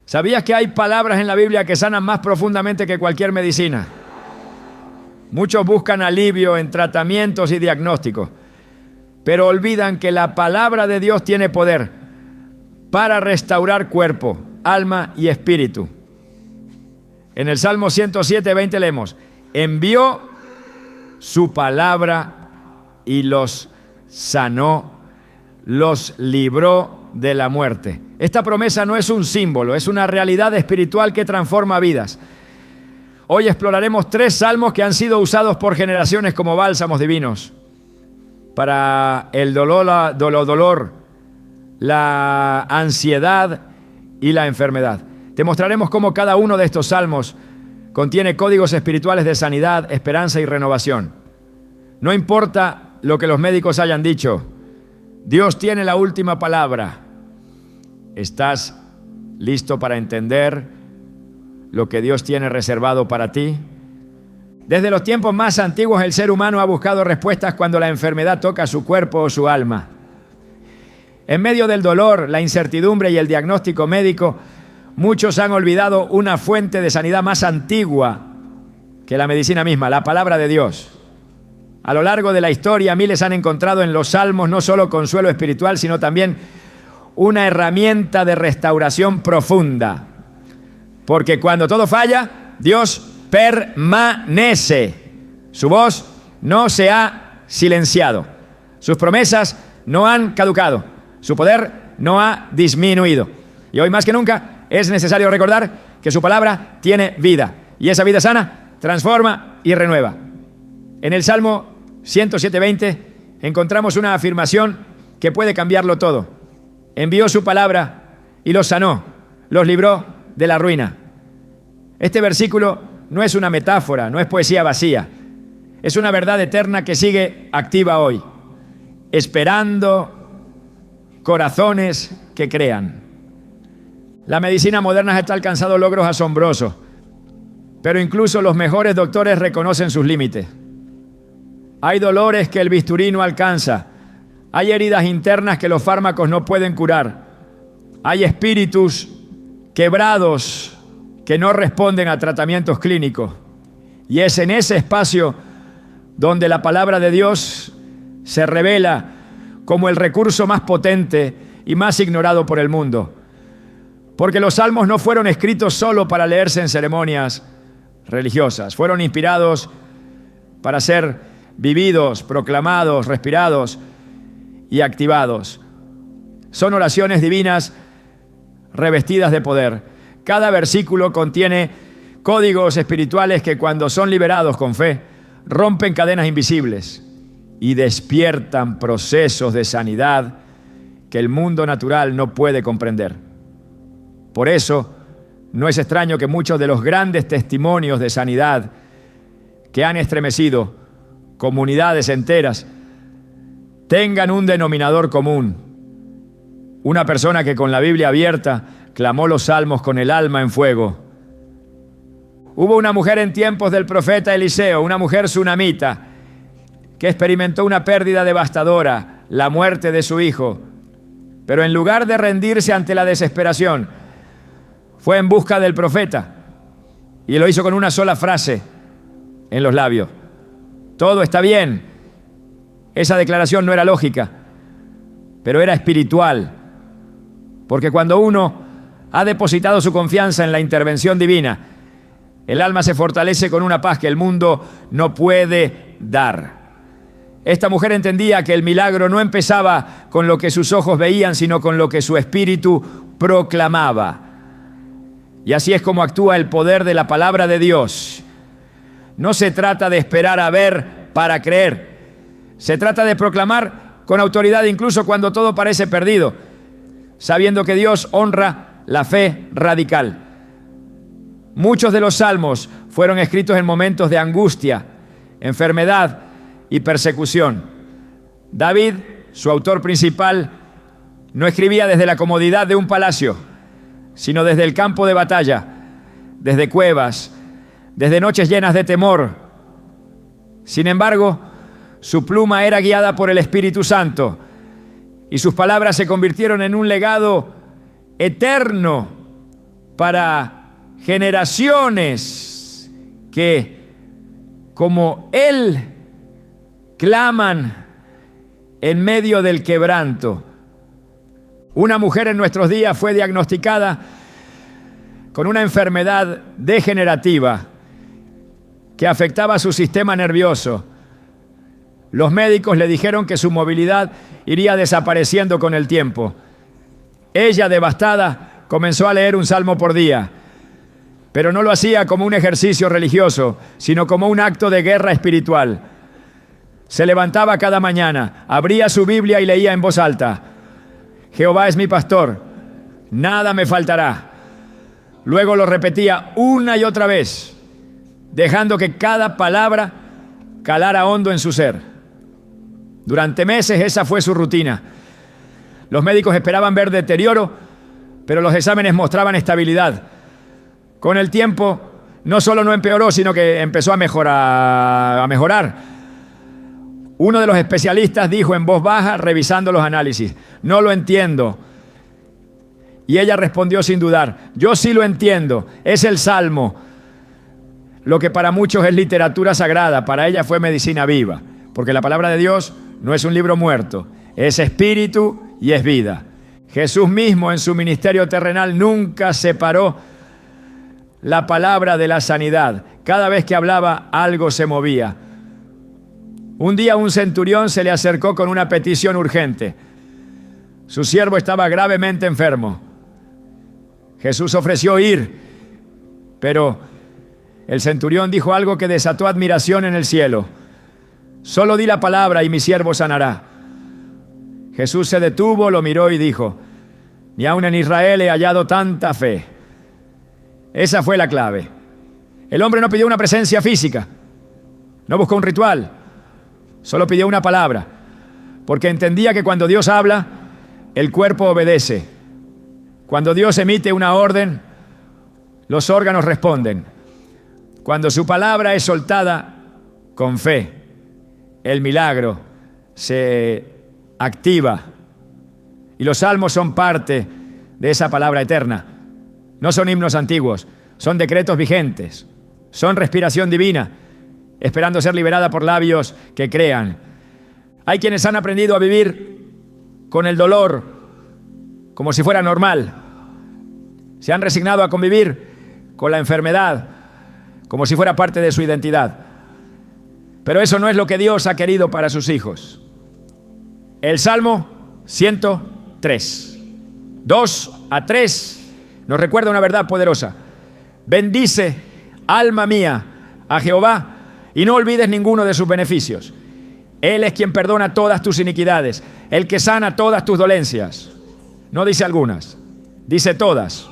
¿Sabías que hay palabras en la Biblia que sanan más profundamente que cualquier medicina? Muchos buscan alivio en tratamientos y diagnósticos, pero olvidan que la palabra de Dios tiene poder para restaurar cuerpo, alma y espíritu. En el Salmo 107:20 leemos: envió su palabra y los sanó, los libró de la muerte. Esta promesa no es un símbolo, es una realidad espiritual que transforma vidas. Hoy exploraremos 3 salmos que han sido usados por generaciones como bálsamos divinos para el dolor, la ansiedad y la enfermedad. Te mostraremos cómo cada uno de estos salmos contiene códigos espirituales de sanidad, esperanza y renovación. No importa lo que los médicos hayan dicho, Dios tiene la última palabra. ¿Estás listo para entender lo que Dios tiene reservado para ti? Desde los tiempos más antiguos, el ser humano ha buscado respuestas cuando la enfermedad toca su cuerpo o su alma. En medio del dolor, la incertidumbre y el diagnóstico médico, muchos han olvidado una fuente de sanidad más antigua que la medicina misma, la palabra de Dios. A lo largo de la historia, miles han encontrado en los salmos no solo consuelo espiritual, sino también una herramienta de restauración profunda. Porque cuando todo falla, Dios permanece. Su voz no se ha silenciado. Sus promesas no han caducado. Su poder no ha disminuido. Y hoy más que nunca es necesario recordar que su palabra tiene vida. Y esa vida sana transforma y renueva. En el Salmo 107:20 encontramos una afirmación que puede cambiarlo todo. Envió su palabra y los sanó, los libró de la ruina. Este versículo no es una metáfora, no es poesía vacía. Es una verdad eterna que sigue activa hoy, esperando corazones que crean. La medicina moderna está alcanzando logros asombrosos, pero incluso los mejores doctores reconocen sus límites. Hay dolores que el bisturí no alcanza. Hay heridas internas que los fármacos no pueden curar. Hay espíritus quebrados que no responden a tratamientos clínicos. Y es en ese espacio donde la palabra de Dios se revela como el recurso más potente y más ignorado por el mundo. Porque los salmos no fueron escritos solo para leerse en ceremonias religiosas. Fueron inspirados para ser vividos, proclamados, respirados y activados. Son oraciones divinas revestidas de poder. Cada versículo contiene códigos espirituales que, cuando son liberados con fe, rompen cadenas invisibles y despiertan procesos de sanidad que el mundo natural no puede comprender. Por eso, no es extraño que muchos de los grandes testimonios de sanidad que han estremecido comunidades enteras tengan un denominador común: una persona que con la Biblia abierta clamó los salmos con el alma en fuego. Hubo una mujer en tiempos del profeta Eliseo, una mujer sunamita, que experimentó una pérdida devastadora, la muerte de su hijo. Pero en lugar de rendirse ante la desesperación, fue en busca del profeta y lo hizo con una sola frase en los labios: todo está bien. Esa declaración no era lógica, pero era espiritual, porque cuando uno ha depositado su confianza en la intervención divina, el alma se fortalece con una paz que el mundo no puede dar. Esta mujer entendía que el milagro no empezaba con lo que sus ojos veían, sino con lo que su espíritu proclamaba. Y así es como actúa el poder de la palabra de Dios. No se trata de esperar a ver para creer. Se trata de proclamar con autoridad incluso cuando todo parece perdido, sabiendo que Dios honra la fe radical. Muchos de los salmos fueron escritos en momentos de angustia, enfermedad y persecución. David, su autor principal, no escribía desde la comodidad de un palacio, sino desde el campo de batalla, desde cuevas, desde noches llenas de temor. Sin embargo, su pluma era guiada por el Espíritu Santo y sus palabras se convirtieron en un legado eterno para generaciones que, como Él, claman en medio del quebranto. Una mujer en nuestros días fue diagnosticada con una enfermedad degenerativa que afectaba su sistema nervioso. Los médicos le dijeron que su movilidad iría desapareciendo con el tiempo. Ella, devastada, comenzó a leer un salmo por día, pero no lo hacía como un ejercicio religioso, sino como un acto de guerra espiritual. Se levantaba cada mañana, abría su Biblia y leía en voz alta: Jehová es mi pastor, nada me faltará. Luego lo repetía una y otra vez, dejando que cada palabra calara hondo en su ser. Durante meses esa fue su rutina. Los médicos esperaban ver deterioro, pero los exámenes mostraban estabilidad. Con el tiempo, no solo no empeoró, sino que empezó a mejorar. Uno de los especialistas dijo en voz baja, revisando los análisis: no lo entiendo. Y ella respondió sin dudar: yo sí lo entiendo, es el Salmo. Lo que para muchos es literatura sagrada, para ella fue medicina viva, porque la palabra de Dios no es un libro muerto, es espíritu y es vida. Jesús mismo en su ministerio terrenal nunca separó la palabra de la sanidad. Cada vez que hablaba, algo se movía. Un día un centurión se le acercó con una petición urgente. Su siervo estaba gravemente enfermo. Jesús ofreció ir, pero el centurión dijo algo que desató admiración en el cielo: solo di la palabra y mi siervo sanará. Jesús se detuvo, lo miró y dijo: ni aun en Israel he hallado tanta fe. Esa fue la clave. El hombre no pidió una presencia física, no buscó un ritual, solo pidió una palabra, porque entendía que cuando Dios habla, el cuerpo obedece. Cuando Dios emite una orden, los órganos responden. Cuando su palabra es soltada con fe, el milagro se activa. Y los salmos son parte de esa palabra eterna. No son himnos antiguos, son decretos vigentes, son respiración divina, esperando ser liberada por labios que crean. Hay quienes han aprendido a vivir con el dolor como si fuera normal. Se han resignado a convivir con la enfermedad como si fuera parte de su identidad. Pero eso no es lo que Dios ha querido para sus hijos. El Salmo 103, 2 a 3, nos recuerda una verdad poderosa. Bendice, alma mía, a Jehová, y no olvides ninguno de sus beneficios. Él es quien perdona todas tus iniquidades, el que sana todas tus dolencias. No dice algunas, dice todas.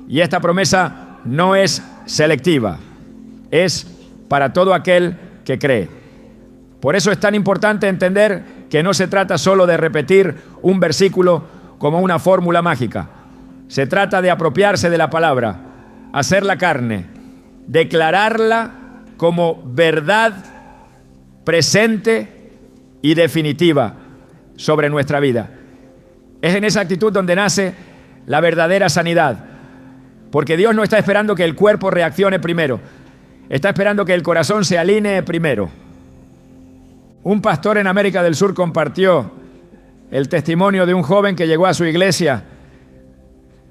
Y esta promesa no es selectiva, es para todo aquel que cree. Por eso es tan importante entender que no se trata solo de repetir un versículo como una fórmula mágica. Se trata de apropiarse de la palabra, hacerla carne, declararla como verdad presente y definitiva sobre nuestra vida. Es en esa actitud donde nace la verdadera sanidad, porque Dios no está esperando que el cuerpo reaccione primero, está esperando que el corazón se alinee primero. Un pastor en América del Sur compartió el testimonio de un joven que llegó a su iglesia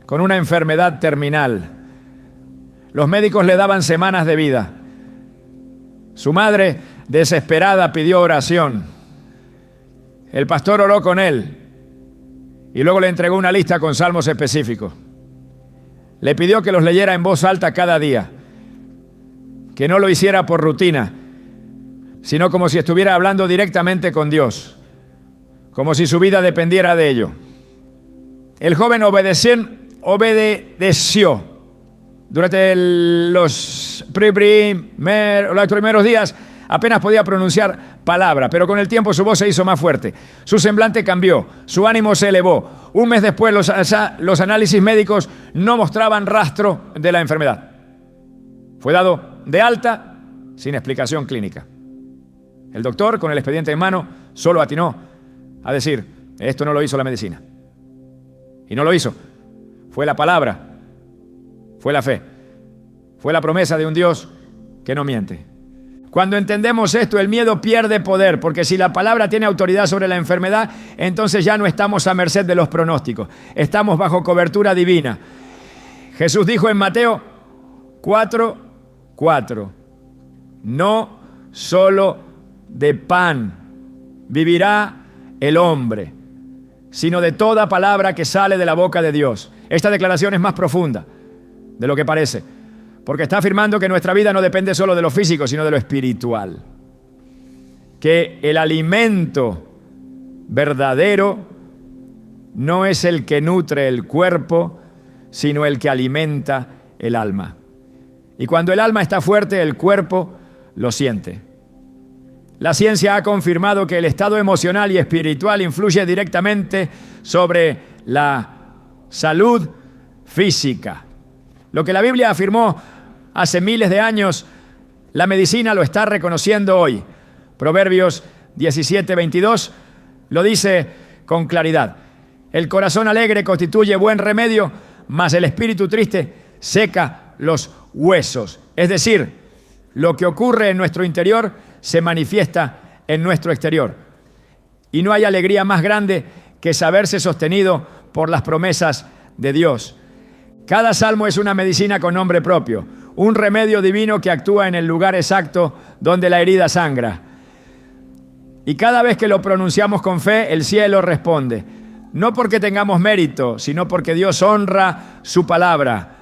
con una enfermedad terminal. Los médicos le daban semanas de vida. Su madre, desesperada, pidió oración. El pastor oró con él y luego le entregó una lista con salmos específicos. Le pidió que los leyera en voz alta cada día, que no lo hiciera por rutina, sino como si estuviera hablando directamente con Dios, como si su vida dependiera de ello. El joven obedeció. Durante los primeros días apenas podía pronunciar palabra, pero con el tiempo su voz se hizo más fuerte, su semblante cambió, su ánimo se elevó. Un mes después los análisis médicos no mostraban rastro de la enfermedad. Fue dado de alta sin explicación clínica. El doctor, con el expediente en mano, solo atinó a decir: esto no lo hizo la medicina. Y no lo hizo. Fue la palabra Fue la fe. Fue la promesa de un Dios que no miente. Cuando entendemos esto, el miedo pierde poder, porque si la palabra tiene autoridad sobre la enfermedad, entonces ya no estamos a merced de los pronósticos. Estamos bajo cobertura divina. Jesús dijo en Mateo 4:4, no solo de pan vivirá el hombre, sino de toda palabra que sale de la boca de Dios. Esta declaración es más profunda de lo que parece, porque está afirmando que nuestra vida no depende solo de lo físico, sino de lo espiritual. Que el alimento verdadero no es el que nutre el cuerpo, sino el que alimenta el alma. Y cuando el alma está fuerte, el cuerpo lo siente. La ciencia ha confirmado que el estado emocional y espiritual influye directamente sobre la salud física. Lo que la Biblia afirmó hace miles de años, la medicina lo está reconociendo hoy. Proverbios 17:22 lo dice con claridad. El corazón alegre constituye buen remedio, mas el espíritu triste seca los huesos. Es decir, lo que ocurre en nuestro interior se manifiesta en nuestro exterior. Y no hay alegría más grande que saberse sostenido por las promesas de Dios. Cada salmo es una medicina con nombre propio, un remedio divino que actúa en el lugar exacto donde la herida sangra. Y cada vez que lo pronunciamos con fe, el cielo responde. No porque tengamos mérito, sino porque Dios honra su palabra.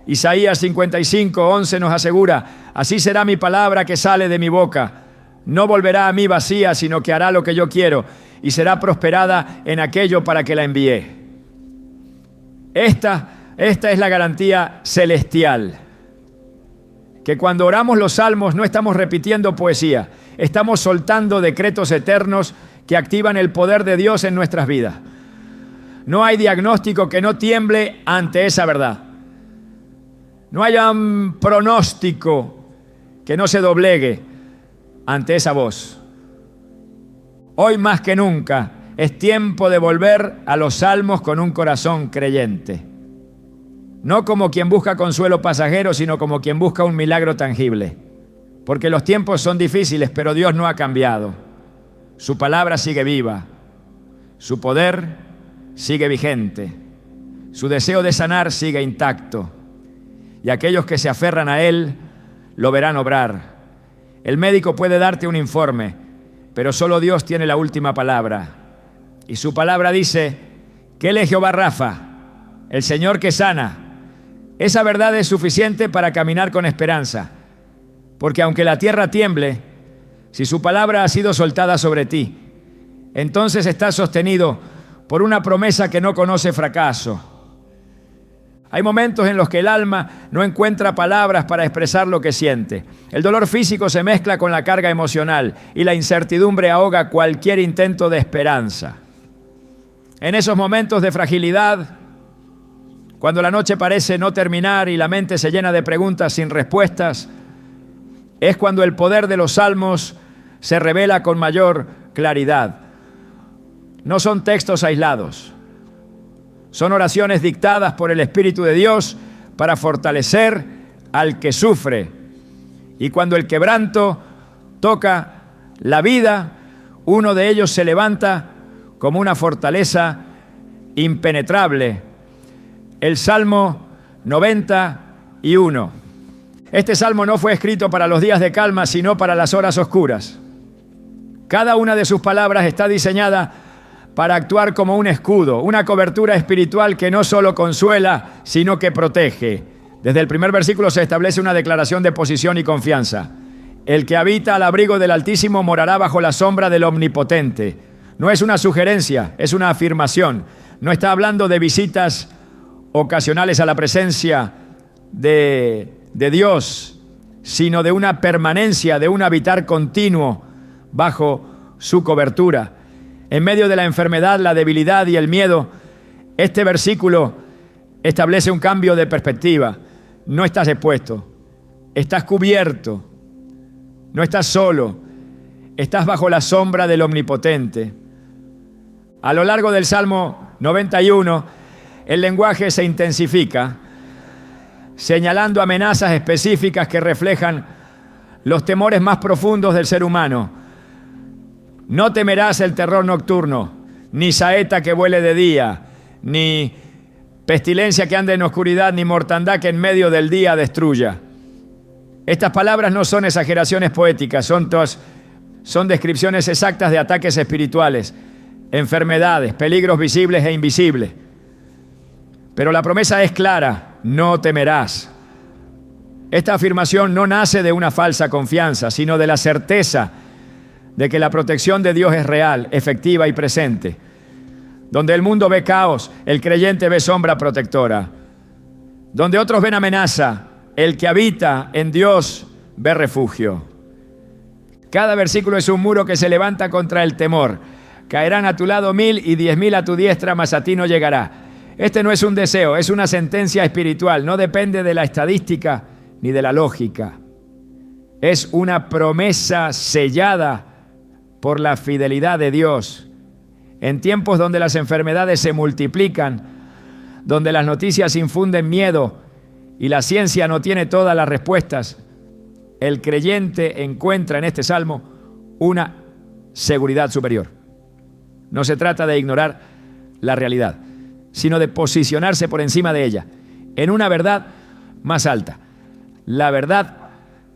Isaías 55:11 nos asegura, así será mi palabra que sale de mi boca. No volverá a mí vacía, sino que hará lo que yo quiero y será prosperada en aquello para que la envié. Esta es la garantía celestial. Que cuando oramos los salmos no estamos repitiendo poesía, estamos soltando decretos eternos que activan el poder de Dios en nuestras vidas. No hay diagnóstico que no tiemble ante esa verdad. No hay un pronóstico que no se doblegue ante esa voz. Hoy más que nunca es tiempo de volver a los salmos con un corazón creyente. No como quien busca consuelo pasajero, sino como quien busca un milagro tangible. Porque los tiempos son difíciles, pero Dios no ha cambiado. Su palabra sigue viva. Su poder sigue vigente. Su deseo de sanar sigue intacto. Y aquellos que se aferran a Él lo verán obrar. El médico puede darte un informe, pero solo Dios tiene la última palabra. Y su palabra dice que Él es Jehová Rafa, el Señor que sana. Esa verdad es suficiente para caminar con esperanza, porque aunque la tierra tiemble, si su palabra ha sido soltada sobre ti, entonces estás sostenido por una promesa que no conoce fracaso. Hay momentos en los que el alma no encuentra palabras para expresar lo que siente. El dolor físico se mezcla con la carga emocional y la incertidumbre ahoga cualquier intento de esperanza. En esos momentos de fragilidad, cuando la noche parece no terminar y la mente se llena de preguntas sin respuestas, es cuando el poder de los salmos se revela con mayor claridad. No son textos aislados. Son oraciones dictadas por el Espíritu de Dios para fortalecer al que sufre. Y cuando el quebranto toca la vida, uno de ellos se levanta como una fortaleza impenetrable. El Salmo 91. Este salmo no fue escrito para los días de calma, sino para las horas oscuras. Cada una de sus palabras está diseñada para actuar como un escudo, una cobertura espiritual que no solo consuela, sino que protege. Desde el primer versículo se establece una declaración de posición y confianza. El que habita al abrigo del Altísimo morará bajo la sombra del Omnipotente. No es una sugerencia, es una afirmación. No está hablando de visitas ocasionales a la presencia de Dios, sino de una permanencia, de un habitar continuo bajo su cobertura. En medio de la enfermedad, la debilidad y el miedo, este versículo establece un cambio de perspectiva. No estás expuesto, estás cubierto, no estás solo, estás bajo la sombra del Omnipotente. A lo largo del Salmo 91, el lenguaje se intensifica. señalando amenazas específicas que reflejan los temores más profundos del ser humano. No temerás el terror nocturno, ni saeta que vuele de día, ni pestilencia que ande en oscuridad, ni mortandad que en medio del día destruya. Estas palabras no son exageraciones poéticas, son descripciones exactas de ataques espirituales, enfermedades, peligros visibles e invisibles. Pero la promesa es clara: no temerás. Esta afirmación no nace de una falsa confianza, sino de la certeza de que la protección de Dios es real, efectiva y presente. Donde el mundo ve caos, el creyente ve sombra protectora. Donde otros ven amenaza, el que habita en Dios ve refugio. Cada versículo es un muro que se levanta contra el temor. Caerán a tu lado 1000 y 10.000 a tu diestra, mas a ti no llegará. Este no es un deseo, es una sentencia espiritual. No depende de la estadística ni de la lógica. Es una promesa sellada por la fidelidad de Dios. En tiempos donde las enfermedades se multiplican, donde las noticias infunden miedo y la ciencia no tiene todas las respuestas, el creyente encuentra en este salmo una seguridad superior. No se trata de ignorar la realidad, sino de posicionarse por encima de ella, en una verdad más alta. La verdad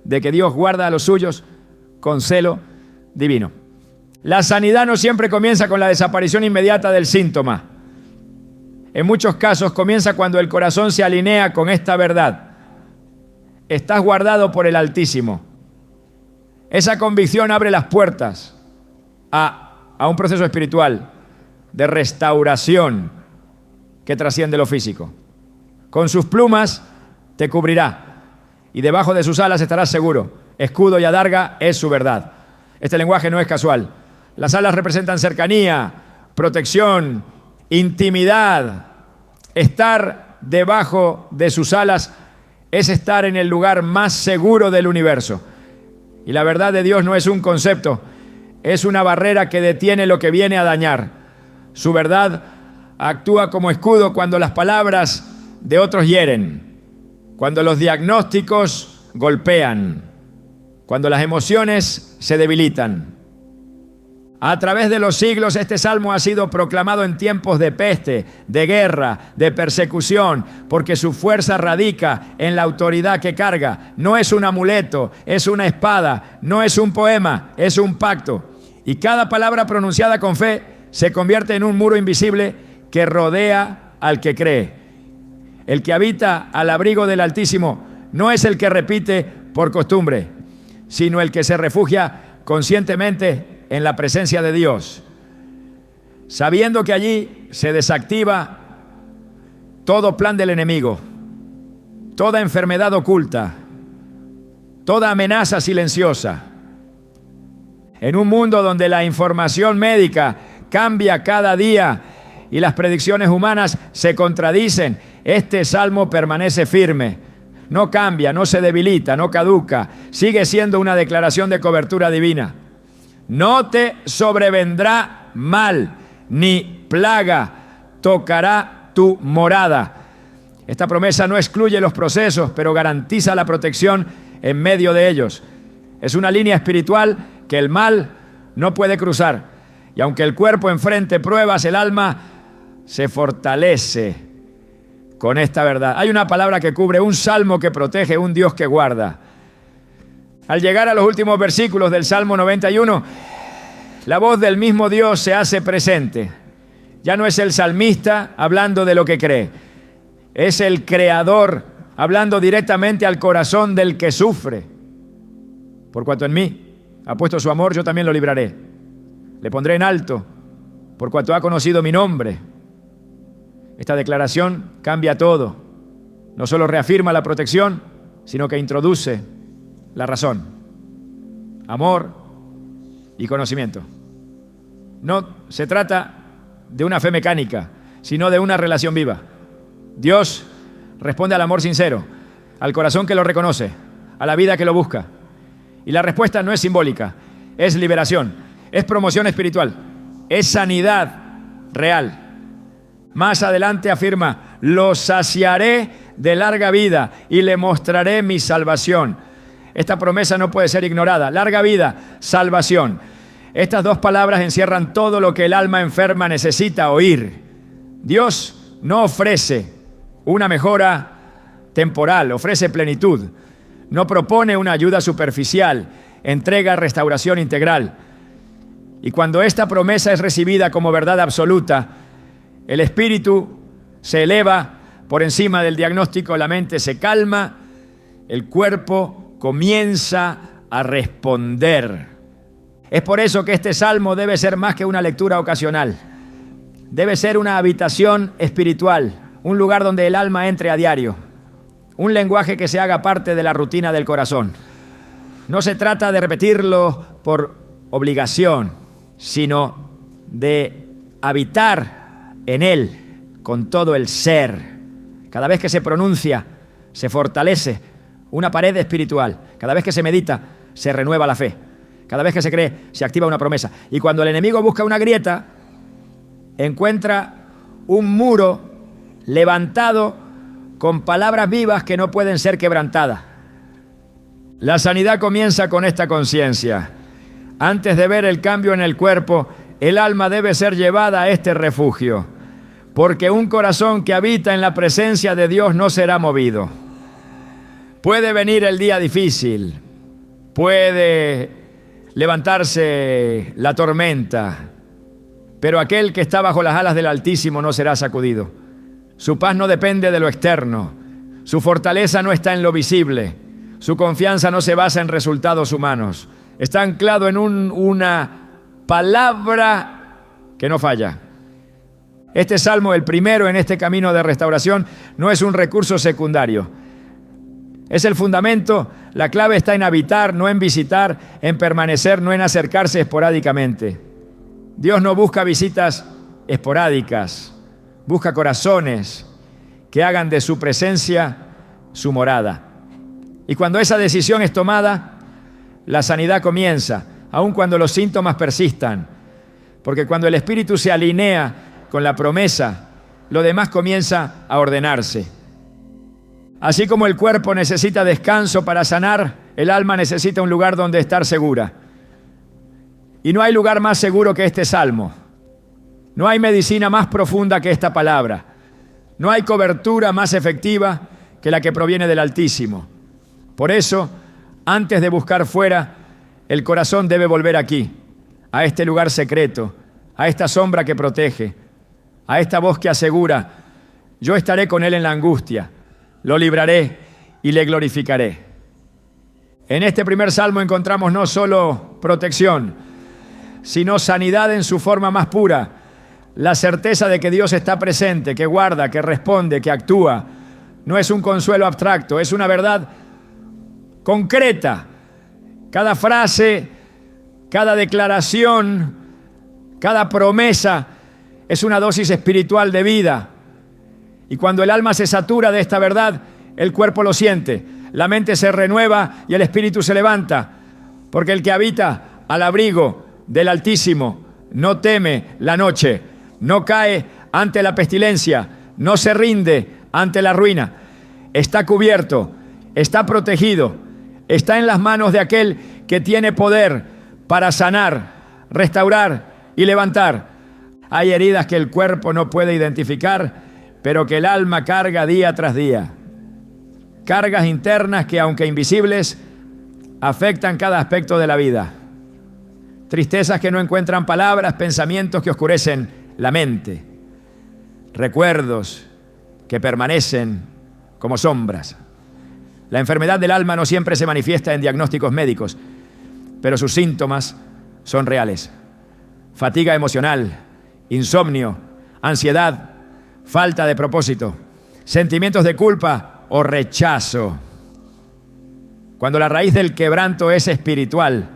de que Dios guarda a los suyos con celo divino. La sanidad no siempre comienza con la desaparición inmediata del síntoma. En muchos casos comienza cuando el corazón se alinea con esta verdad. Estás guardado por el Altísimo. Esa convicción abre las puertas a un proceso espiritual de restauración que trasciende lo físico. Con sus plumas te cubrirá y debajo de sus alas estarás seguro. Escudo y adarga es su verdad. Este lenguaje no es casual. Las alas representan cercanía, protección, intimidad. Estar debajo de sus alas es estar en el lugar más seguro del universo. Y la verdad de Dios no es un concepto, es una barrera que detiene lo que viene a dañar. Su verdad actúa como escudo cuando las palabras de otros hieren, cuando los diagnósticos golpean, cuando las emociones se debilitan. A través de los siglos este salmo ha sido proclamado en tiempos de peste, de guerra, de persecución, porque su fuerza radica en la autoridad que carga. No es un amuleto, es una espada, no es un poema, es un pacto. Y cada palabra pronunciada con fe se convierte en un muro invisible que rodea al que cree. El que habita al abrigo del Altísimo no es el que repite por costumbre, sino el que se refugia conscientemente en la presencia de Dios, sabiendo que allí se desactiva todo plan del enemigo, toda enfermedad oculta, toda amenaza silenciosa. En un mundo donde la información médica cambia cada día y las predicciones humanas se contradicen, este salmo permanece firme. No cambia, no se debilita, no caduca. Sigue siendo una declaración de cobertura divina. No te sobrevendrá mal, ni plaga tocará tu morada. Esta promesa no excluye los procesos, pero garantiza la protección en medio de ellos. Es una línea espiritual que el mal no puede cruzar. Y aunque el cuerpo enfrente pruebas, el alma se fortalece con esta verdad. Hay una palabra que cubre, un salmo que protege, un Dios que guarda. Al llegar a los últimos versículos del Salmo 91, la voz del mismo Dios se hace presente. Ya no es el salmista hablando de lo que cree, es el Creador hablando directamente al corazón del que sufre. Por cuanto en mí ha puesto su amor, yo también lo libraré. Le pondré en alto, por cuanto ha conocido mi nombre. Esta declaración cambia todo. No solo reafirma la protección, sino que introduce la razón, amor y conocimiento. No se trata de una fe mecánica, sino de una relación viva. Dios responde al amor sincero, al corazón que lo reconoce, a la vida que lo busca. Y la respuesta no es simbólica, es liberación, es promoción espiritual, es sanidad real. Más adelante afirma, los saciaré de larga vida y le mostraré mi salvación. Esta promesa no puede ser ignorada. Larga vida, salvación. Estas dos palabras encierran todo lo que el alma enferma necesita oír. Dios no ofrece una mejora temporal, ofrece plenitud. No propone una ayuda superficial, entrega restauración integral. Y cuando esta promesa es recibida como verdad absoluta, el espíritu se eleva por encima del diagnóstico, la mente se calma, el cuerpo comienza a responder. Es por eso que este salmo debe ser más que una lectura ocasional. Debe ser una habitación espiritual, un lugar donde el alma entre a diario, un lenguaje que se haga parte de la rutina del corazón. No se trata de repetirlo por obligación, sino de habitar en él con todo el ser. Cada vez que se pronuncia, se fortalece una pared espiritual. Cada vez que se medita, se renueva la fe. Cada vez que se cree, se activa una promesa. Y cuando el enemigo busca una grieta, encuentra un muro levantado con palabras vivas que no pueden ser quebrantadas. La sanidad comienza con esta conciencia. Antes de ver el cambio en el cuerpo, el alma debe ser llevada a este refugio, porque un corazón que habita en la presencia de Dios no será movido. Puede venir el día difícil, puede levantarse la tormenta, pero aquel que está bajo las alas del Altísimo no será sacudido. Su paz no depende de lo externo, su fortaleza no está en lo visible, su confianza no se basa en resultados humanos. Está anclado en una palabra que no falla. Este salmo, el primero en este camino de restauración, no es un recurso secundario. Es el fundamento. La clave está en habitar, no en visitar, en permanecer, no en acercarse esporádicamente. Dios no busca visitas esporádicas, busca corazones que hagan de su presencia su morada. Y cuando esa decisión es tomada, la sanidad comienza, aun cuando los síntomas persistan, porque cuando el espíritu se alinea con la promesa, lo demás comienza a ordenarse. Así como el cuerpo necesita descanso para sanar, el alma necesita un lugar donde estar segura. Y no hay lugar más seguro que este salmo. No hay medicina más profunda que esta palabra. No hay cobertura más efectiva que la que proviene del Altísimo. Por eso, antes de buscar fuera, el corazón debe volver aquí, a este lugar secreto, a esta sombra que protege, a esta voz que asegura: yo estaré con él en la angustia, lo libraré y le glorificaré. En este primer salmo encontramos no solo protección, sino sanidad en su forma más pura, la certeza de que Dios está presente, que guarda, que responde, que actúa. No es un consuelo abstracto, es una verdad concreta. Cada frase, cada declaración, cada promesa es una dosis espiritual de vida. Y cuando el alma se satura de esta verdad, el cuerpo lo siente, la mente se renueva y el espíritu se levanta, porque el que habita al abrigo del Altísimo no teme la noche, no cae ante la pestilencia, no se rinde ante la ruina. Está cubierto, está protegido, está en las manos de aquel que tiene poder para sanar, restaurar y levantar. Hay heridas que el cuerpo no puede identificar, pero que el alma carga día tras día. Cargas internas que, aunque invisibles, afectan cada aspecto de la vida. Tristezas que no encuentran palabras, pensamientos que oscurecen la mente. Recuerdos que permanecen como sombras. La enfermedad del alma no siempre se manifiesta en diagnósticos médicos, pero sus síntomas son reales. Fatiga emocional, insomnio, ansiedad, falta de propósito, sentimientos de culpa o rechazo. Cuando la raíz del quebranto es espiritual,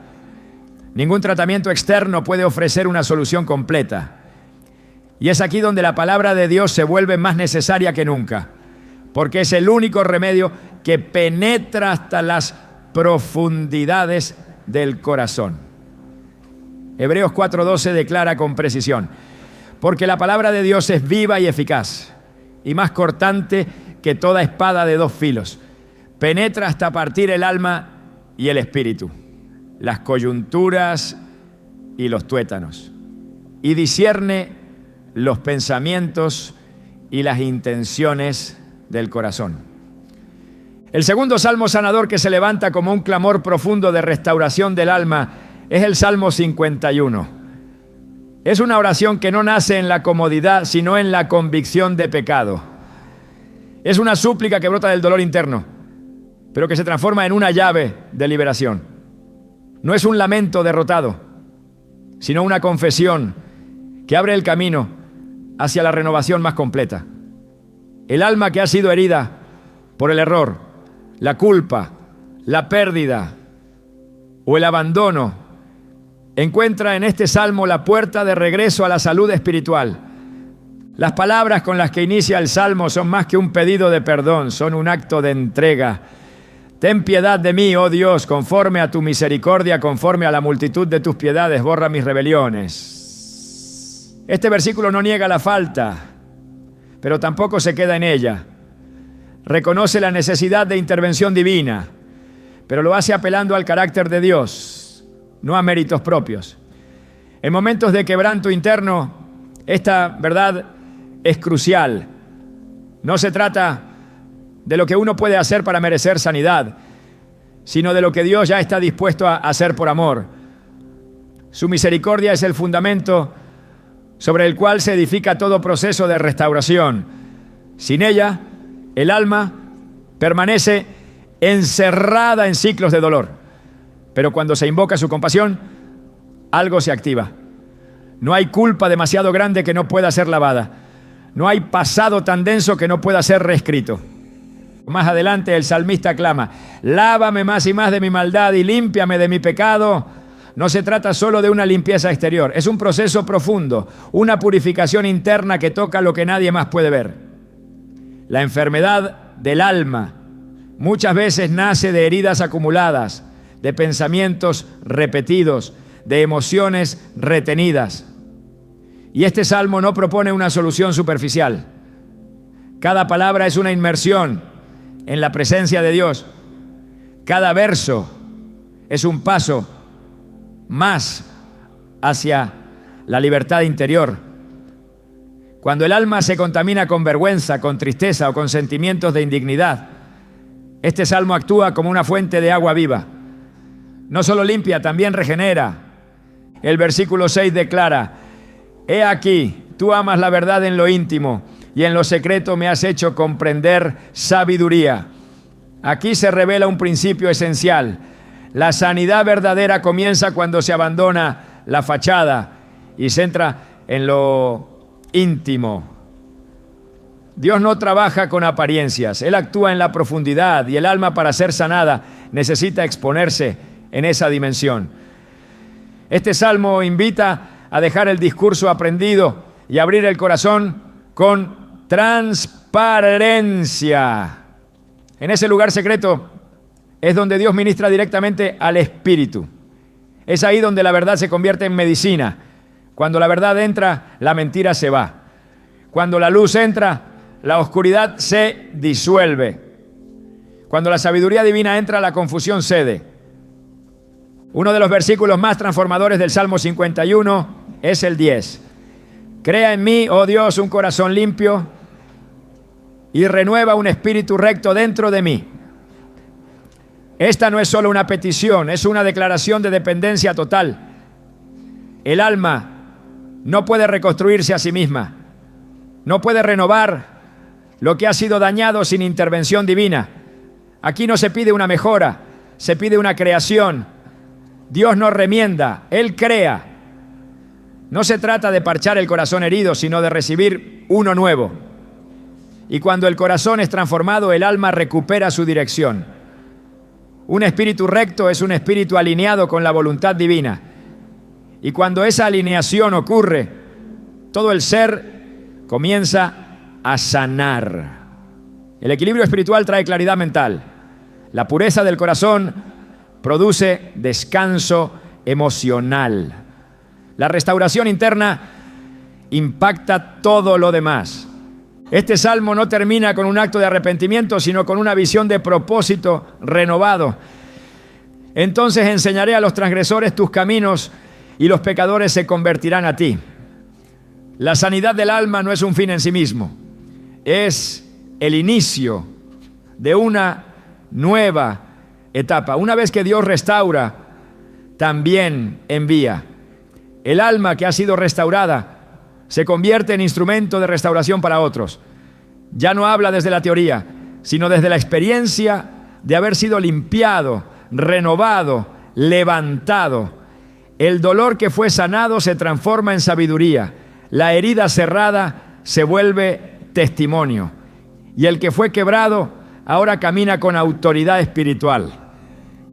ningún tratamiento externo puede ofrecer una solución completa. Y es aquí donde la palabra de Dios se vuelve más necesaria que nunca, porque es el único remedio que penetra hasta las profundidades del corazón. Hebreos 4:12 declara con precisión: porque la palabra de Dios es viva y eficaz, y más cortante que toda espada de dos filos. Penetra hasta partir el alma y el espíritu, las coyunturas y los tuétanos, y discierne los pensamientos y las intenciones del corazón. El segundo salmo sanador que se levanta como un clamor profundo de restauración del alma es el Salmo 51. Es una oración que no nace en la comodidad, sino en la convicción de pecado. Es una súplica que brota del dolor interno, pero que se transforma en una llave de liberación. No es un lamento derrotado, sino una confesión que abre el camino hacia la renovación más completa. El alma que ha sido herida por el error, la culpa, la pérdida o el abandono, encuentra en este salmo la puerta de regreso a la salud espiritual. Las palabras con las que inicia el salmo son más que un pedido de perdón, son un acto de entrega. Ten piedad de mí, oh Dios, conforme a tu misericordia, conforme a la multitud de tus piedades, borra mis rebeliones. Este versículo no niega la falta, pero tampoco se queda en ella. Reconoce la necesidad de intervención divina, pero lo hace apelando al carácter de Dios, no a méritos propios. En momentos de quebranto interno, esta verdad es crucial. No se trata de lo que uno puede hacer para merecer sanidad, sino de lo que Dios ya está dispuesto a hacer por amor. Su misericordia es el fundamento sobre el cual se edifica todo proceso de restauración. Sin ella, el alma permanece encerrada en ciclos de dolor. Pero cuando se invoca su compasión, algo se activa. No hay culpa demasiado grande que no pueda ser lavada. No hay pasado tan denso que no pueda ser reescrito. Más adelante el salmista clama: lávame más y más de mi maldad y límpiame de mi pecado. No se trata solo de una limpieza exterior, es un proceso profundo, una purificación interna que toca lo que nadie más puede ver. La enfermedad del alma muchas veces nace de heridas acumuladas, de pensamientos repetidos, de emociones retenidas. Y este salmo no propone una solución superficial. Cada palabra es una inmersión en la presencia de Dios. Cada verso es un paso más hacia la libertad interior. Cuando el alma se contamina con vergüenza, con tristeza o con sentimientos de indignidad, este salmo actúa como una fuente de agua viva. No solo limpia, también regenera. El versículo 6 declara: he aquí, tú amas la verdad en lo íntimo y en lo secreto me has hecho comprender sabiduría. Aquí se revela un principio esencial. La sanidad verdadera comienza cuando se abandona la fachada y se entra en lo íntimo. Dios no trabaja con apariencias, Él actúa en la profundidad y el alma, para ser sanada, necesita exponerse en esa dimensión. Este salmo invita a dejar el discurso aprendido y abrir el corazón con transparencia. En ese lugar secreto es donde Dios ministra directamente al espíritu. Es ahí donde la verdad se convierte en medicina. Cuando la verdad entra, la mentira se va. Cuando la luz entra, la oscuridad se disuelve. Cuando la sabiduría divina entra, la confusión cede. Uno de los versículos más transformadores del Salmo 51 es el 10. Crea en mí, oh Dios, un corazón limpio y renueva un espíritu recto dentro de mí. Esta no es solo una petición, es una declaración de dependencia total. El alma no puede reconstruirse a sí misma, no puede renovar lo que ha sido dañado sin intervención divina. Aquí no se pide una mejora, se pide una creación. Dios no remienda, Él crea. No se trata de parchar el corazón herido, sino de recibir uno nuevo. Y cuando el corazón es transformado, el alma recupera su dirección. Un espíritu recto es un espíritu alineado con la voluntad divina. Y cuando esa alineación ocurre, todo el ser comienza a sanar. El equilibrio espiritual trae claridad mental. La pureza del corazón produce descanso emocional. La restauración interna impacta todo lo demás. Este salmo no termina con un acto de arrepentimiento, sino con una visión de propósito renovado. Entonces enseñaré a los transgresores tus caminos y los pecadores se convertirán a ti. La sanidad del alma no es un fin en sí mismo, es el inicio de una nueva etapa. Una vez que Dios restaura, también envía. El alma que ha sido restaurada se convierte en instrumento de restauración para otros. Ya no habla desde la teoría, sino desde la experiencia de haber sido limpiado, renovado, levantado. El dolor que fue sanado se transforma en sabiduría. La herida cerrada se vuelve testimonio. Y el que fue quebrado ahora camina con autoridad espiritual.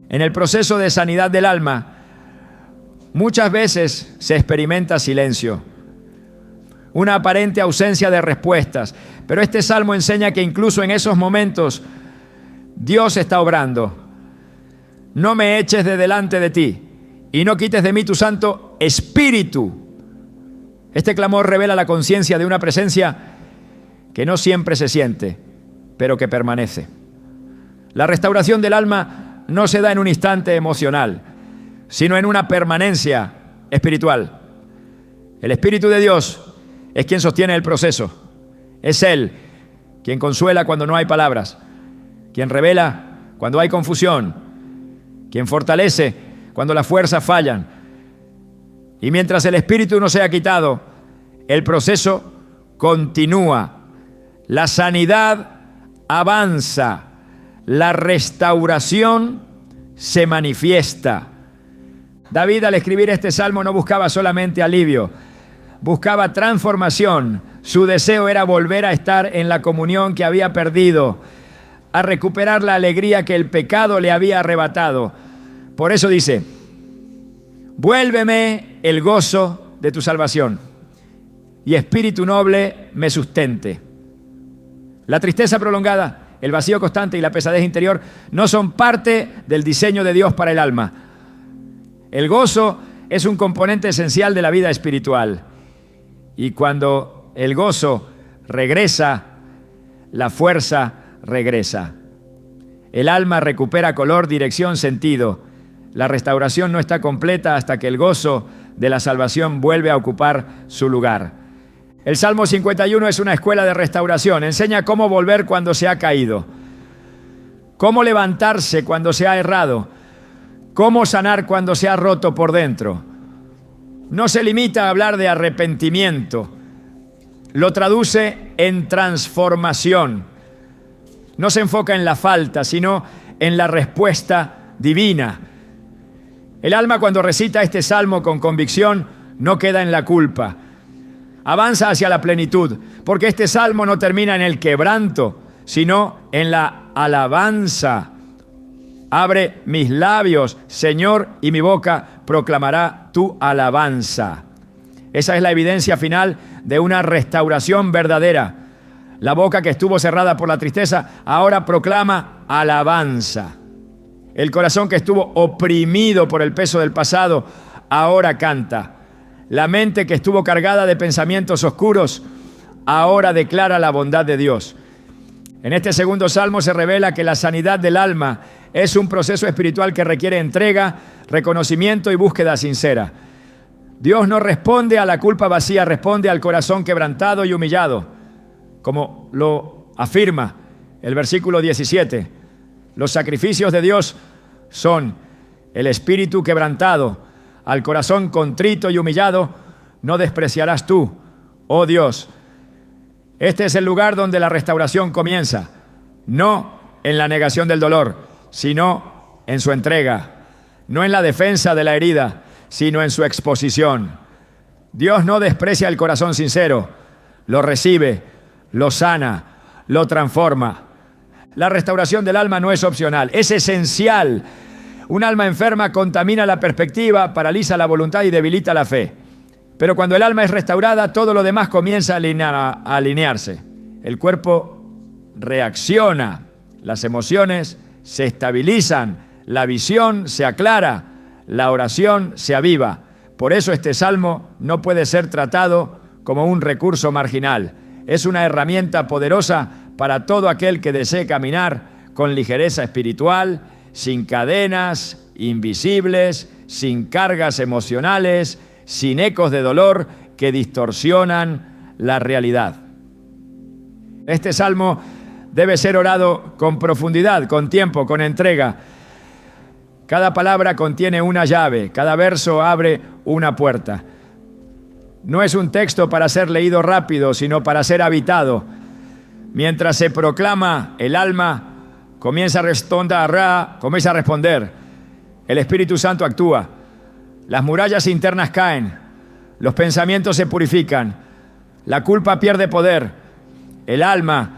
En el proceso de sanidad del alma, muchas veces se experimenta silencio, una aparente ausencia de respuestas. Pero este salmo enseña que incluso en esos momentos Dios está obrando. No me eches de delante de ti y no quites de mí tu Santo Espíritu. Este clamor revela la conciencia de una presencia que no siempre se siente, pero que permanece. La restauración del alma no se da en un instante emocional, sino en una permanencia espiritual. El Espíritu de Dios es quien sostiene el proceso. Es Él quien consuela cuando no hay palabras, quien revela cuando hay confusión, quien fortalece cuando las fuerzas fallan. Y mientras el Espíritu no sea quitado, el proceso continúa. La sanidad avanza, la restauración se manifiesta. David, al escribir este salmo, no buscaba solamente alivio, buscaba transformación. Su deseo era volver a estar en la comunión que había perdido, a recuperar la alegría que el pecado le había arrebatado. Por eso dice: vuélveme el gozo de tu salvación, y espíritu noble me sustente. La tristeza prolongada, el vacío constante y la pesadez interior no son parte del diseño de Dios para el alma. El gozo es un componente esencial de la vida espiritual. Y cuando el gozo regresa, la fuerza regresa. El alma recupera color, dirección, sentido. La restauración no está completa hasta que el gozo de la salvación vuelve a ocupar su lugar. El Salmo 51 es una escuela de restauración. Enseña cómo volver cuando se ha caído, cómo levantarse cuando se ha errado, cómo sanar cuando se ha roto por dentro. No se limita a hablar de arrepentimiento, lo traduce en transformación. No se enfoca en la falta, sino en la respuesta divina. El alma, cuando recita este salmo con convicción, no queda en la culpa. Avanza hacia la plenitud, porque este salmo no termina en el quebranto, sino en la alabanza. Abre mis labios, Señor, y mi boca proclamará tu alabanza. Esa es la evidencia final de una restauración verdadera. La boca que estuvo cerrada por la tristeza ahora proclama alabanza. El corazón que estuvo oprimido por el peso del pasado ahora canta. La mente que estuvo cargada de pensamientos oscuros ahora declara la bondad de Dios. En este segundo salmo se revela que la sanidad del alma es un proceso espiritual que requiere entrega, reconocimiento y búsqueda sincera. Dios no responde a la culpa vacía, responde al corazón quebrantado y humillado, como lo afirma el versículo 17. Los sacrificios de Dios son el espíritu quebrantado. Al corazón contrito y humillado no despreciarás tú, oh Dios. Este es el lugar donde la restauración comienza, no en la negación del dolor, sino en su entrega, no en la defensa de la herida, sino en su exposición. Dios no desprecia el corazón sincero, lo recibe, lo sana, lo transforma. La restauración del alma no es opcional, es esencial. Un alma enferma contamina la perspectiva, paraliza la voluntad y debilita la fe. Pero cuando el alma es restaurada, todo lo demás comienza a alinearse. El cuerpo reacciona, las emociones se estabilizan, la visión se aclara, la oración se aviva. Por eso este salmo no puede ser tratado como un recurso marginal. es una herramienta poderosa para todo aquel que desee caminar con ligereza espiritual, sin cadenas invisibles, sin cargas emocionales, sin ecos de dolor que distorsionan la realidad. Este salmo debe ser orado con profundidad, con tiempo, con entrega. Cada palabra contiene una llave, cada verso abre una puerta. No es un texto para ser leído rápido, sino para ser habitado. Mientras se proclama, el alma comienza a responder. El Espíritu Santo actúa. Las murallas internas caen. Los pensamientos se purifican. La culpa pierde poder. El alma,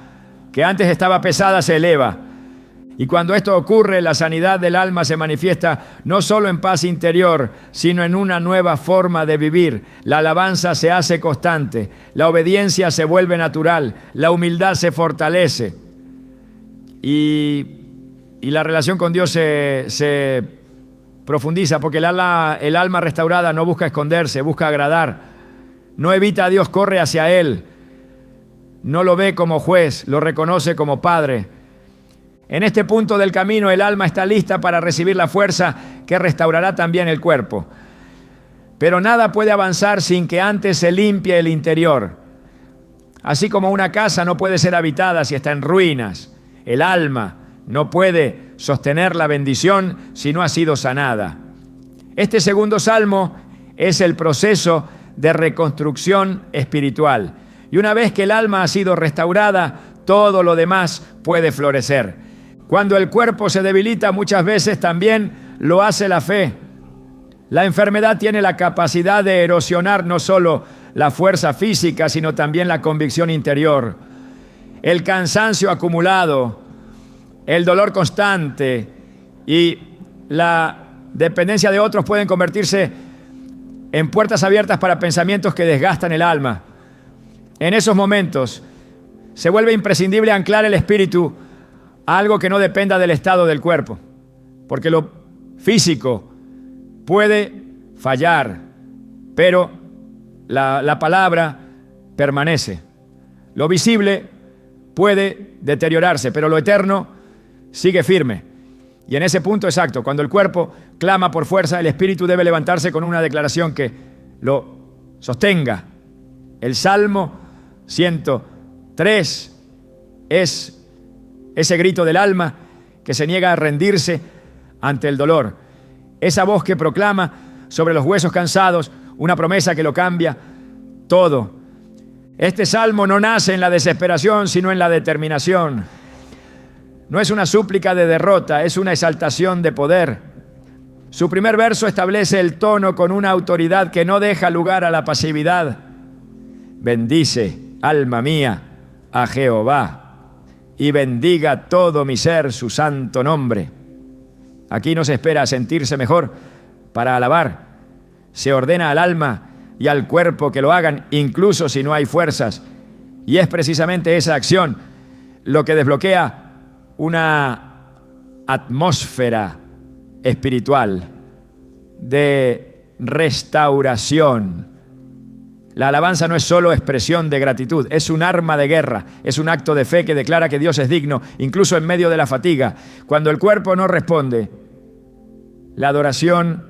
que antes estaba pesada, se eleva. Y cuando esto ocurre, la sanidad del alma se manifiesta no solo en paz interior, sino en una nueva forma de vivir. La alabanza se hace constante, la obediencia se vuelve natural, la humildad se fortalece. Y la relación con Dios se profundiza, porque el alma restaurada no busca esconderse, busca agradar. No evita a Dios, corre hacia Él. No lo ve como juez, lo reconoce como Padre. En este punto del camino, el alma está lista para recibir la fuerza que restaurará también el cuerpo. Pero nada puede avanzar sin que antes se limpie el interior. Así como una casa no puede ser habitada si está en ruinas, el alma no puede sostener la bendición si no ha sido sanada. Este segundo salmo es el proceso de reconstrucción espiritual. Y una vez que el alma ha sido restaurada, todo lo demás puede florecer. Cuando el cuerpo se debilita, muchas veces también lo hace la fe. La enfermedad tiene la capacidad de erosionar no solo la fuerza física, sino también la convicción interior. El cansancio acumulado, el dolor constante y la dependencia de otros pueden convertirse en puertas abiertas para pensamientos que desgastan el alma. En esos momentos se vuelve imprescindible anclar el espíritu a algo que no dependa del estado del cuerpo, porque lo físico puede fallar, pero la palabra permanece. Lo visible puede deteriorarse, pero lo eterno sigue firme. Y en ese punto exacto, cuando el cuerpo clama por fuerza, el espíritu debe levantarse con una declaración que lo sostenga. El Salmo 103 es ese grito del alma que se niega a rendirse ante el dolor. Esa voz que proclama sobre los huesos cansados una promesa que lo cambia todo. Este salmo no nace en la desesperación, sino en la determinación. No es una súplica de derrota, es una exaltación de poder. Su primer verso establece el tono con una autoridad que no deja lugar a la pasividad. Bendice, alma mía, a Jehová, y bendiga todo mi ser su santo nombre. Aquí no se espera sentirse mejor para alabar. Se ordena al alma y al cuerpo que lo hagan, incluso si no hay fuerzas. Y es precisamente esa acción lo que desbloquea una atmósfera espiritual de restauración. La alabanza no es solo expresión de gratitud, es un arma de guerra, es un acto de fe que declara que Dios es digno, incluso en medio de la fatiga. Cuando el cuerpo no responde, la adoración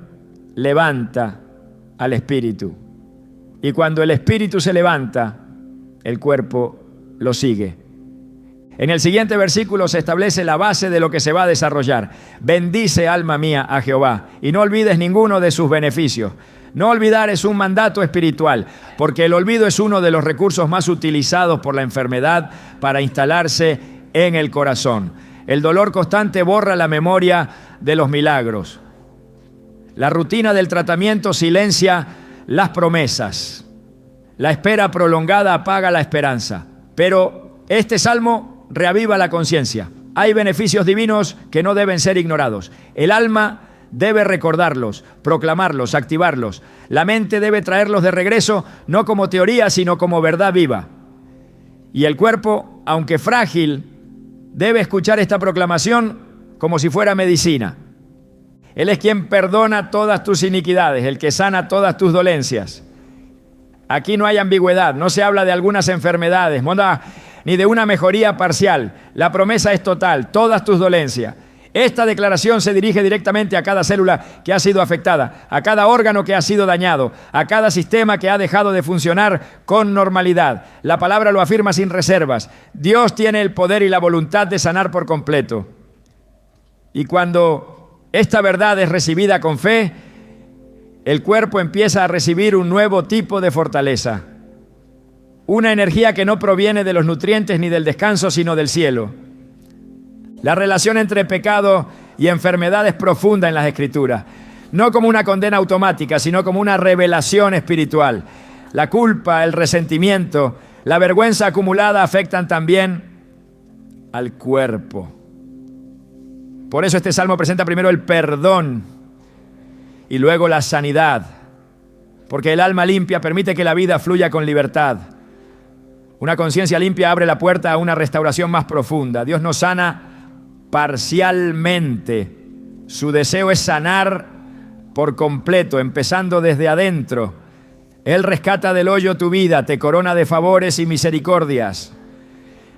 levanta al espíritu. Y cuando el espíritu se levanta, el cuerpo lo sigue. En el siguiente versículo se establece la base de lo que se va a desarrollar. Bendice, alma mía, a Jehová, y no olvides ninguno de sus beneficios. No olvidar es un mandato espiritual, porque el olvido es uno de los recursos más utilizados por la enfermedad para instalarse en el corazón. El dolor constante borra la memoria de los milagros. La rutina del tratamiento silencia las promesas. La espera prolongada apaga la esperanza. Pero este salmo reaviva la conciencia. Hay beneficios divinos que no deben ser ignorados. El alma debe recordarlos, proclamarlos, activarlos. La mente debe traerlos de regreso, no como teoría, sino como verdad viva. Y el cuerpo, aunque frágil, debe escuchar esta proclamación como si fuera medicina. Él es quien perdona todas tus iniquidades, el que sana todas tus dolencias. Aquí no hay ambigüedad, no se habla de algunas enfermedades, ni de una mejoría parcial. La promesa es total, todas tus dolencias. Esta declaración se dirige directamente a cada célula que ha sido afectada, a cada órgano que ha sido dañado, a cada sistema que ha dejado de funcionar con normalidad. La palabra lo afirma sin reservas. Dios tiene el poder y la voluntad de sanar por completo. Y cuando esta verdad es recibida con fe, el cuerpo empieza a recibir un nuevo tipo de fortaleza. Una energía que no proviene de los nutrientes ni del descanso, sino del cielo. La relación entre pecado y enfermedad es profunda en las Escrituras. No como una condena automática, sino como una revelación espiritual. La culpa, el resentimiento, la vergüenza acumulada afectan también al cuerpo. Por eso este salmo presenta primero el perdón y luego la sanidad. Porque el alma limpia permite que la vida fluya con libertad. Una conciencia limpia abre la puerta a una restauración más profunda. Dios nos sana parcialmente. Su deseo es sanar por completo, empezando desde adentro. Él rescata del hoyo tu vida, te corona de favores y misericordias.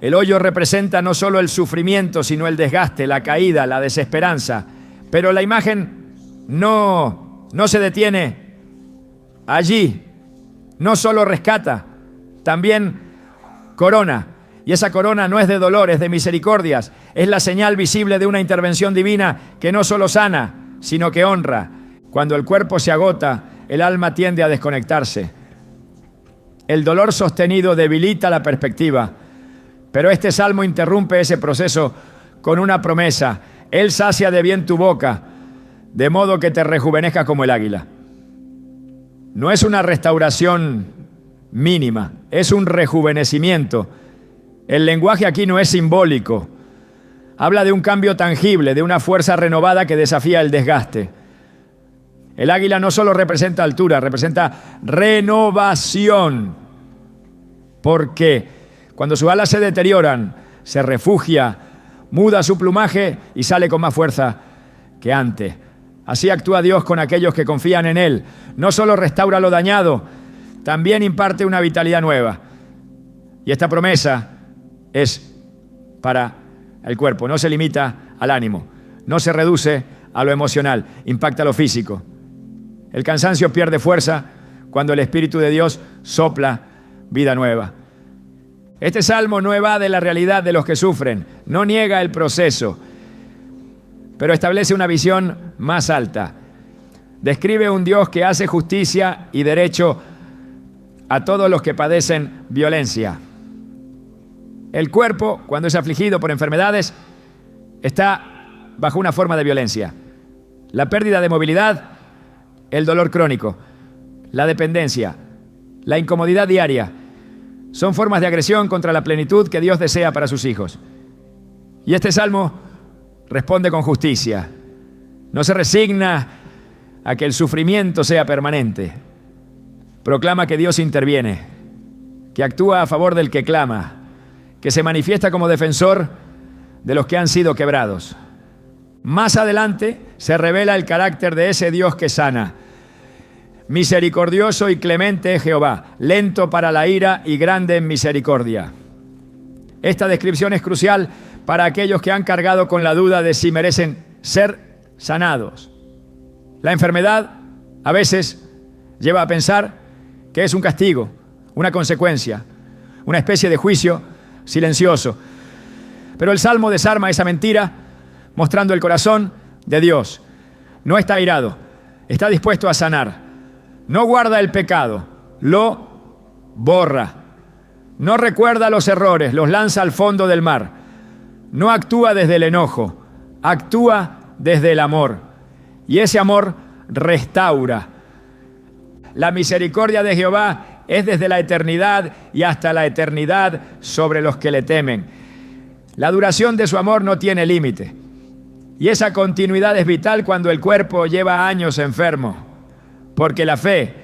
El hoyo representa no solo el sufrimiento, sino el desgaste, la caída, la desesperanza. Pero la imagen no se detiene allí. No solo rescata, también corona. Y esa corona no es de dolor, es de misericordias. Es la señal visible de una intervención divina que no solo sana, sino que honra. Cuando el cuerpo se agota, el alma tiende a desconectarse. El dolor sostenido debilita la perspectiva. Pero este salmo interrumpe ese proceso con una promesa. Él sacia de bien tu boca, de modo que te rejuvenezca como el águila. No es una restauración mínima, es un rejuvenecimiento. El lenguaje aquí no es simbólico. Habla de un cambio tangible, de una fuerza renovada que desafía el desgaste. El águila no solo representa altura, representa renovación. Porque cuando sus alas se deterioran, se refugia, muda su plumaje y sale con más fuerza que antes. Así actúa Dios con aquellos que confían en Él. No solo restaura lo dañado, también imparte una vitalidad nueva. Y esta promesa es para el cuerpo, no se limita al ánimo, no se reduce a lo emocional, impacta lo físico. El cansancio pierde fuerza cuando el Espíritu de Dios sopla vida nueva. Este salmo no evade la realidad de los que sufren, no niega el proceso, pero establece una visión más alta. Describe un Dios que hace justicia y derecho a todos los que padecen violencia. El cuerpo, cuando es afligido por enfermedades, está bajo una forma de violencia. La pérdida de movilidad, el dolor crónico, la dependencia, la incomodidad diaria, son formas de agresión contra la plenitud que Dios desea para sus hijos. Y este salmo responde con justicia. No se resigna a que el sufrimiento sea permanente. Proclama que Dios interviene, que actúa a favor del que clama, que se manifiesta como defensor de los que han sido quebrados. Más adelante se revela el carácter de ese Dios que sana. Misericordioso y clemente es Jehová, lento para la ira y grande en misericordia. Esta descripción es crucial para aquellos que han cargado con la duda de si merecen ser sanados. La enfermedad a veces lleva a pensar que es un castigo, una consecuencia, una especie de juicio silencioso. Pero el Salmo desarma esa mentira mostrando el corazón de Dios. No está airado, está dispuesto a sanar. No guarda el pecado, lo borra. No recuerda los errores, los lanza al fondo del mar. No actúa desde el enojo, actúa desde el amor. Y ese amor restaura. La misericordia de Jehová es desde la eternidad y hasta la eternidad sobre los que le temen. La duración de su amor no tiene límite. Y esa continuidad es vital cuando el cuerpo lleva años enfermo. Porque la fe,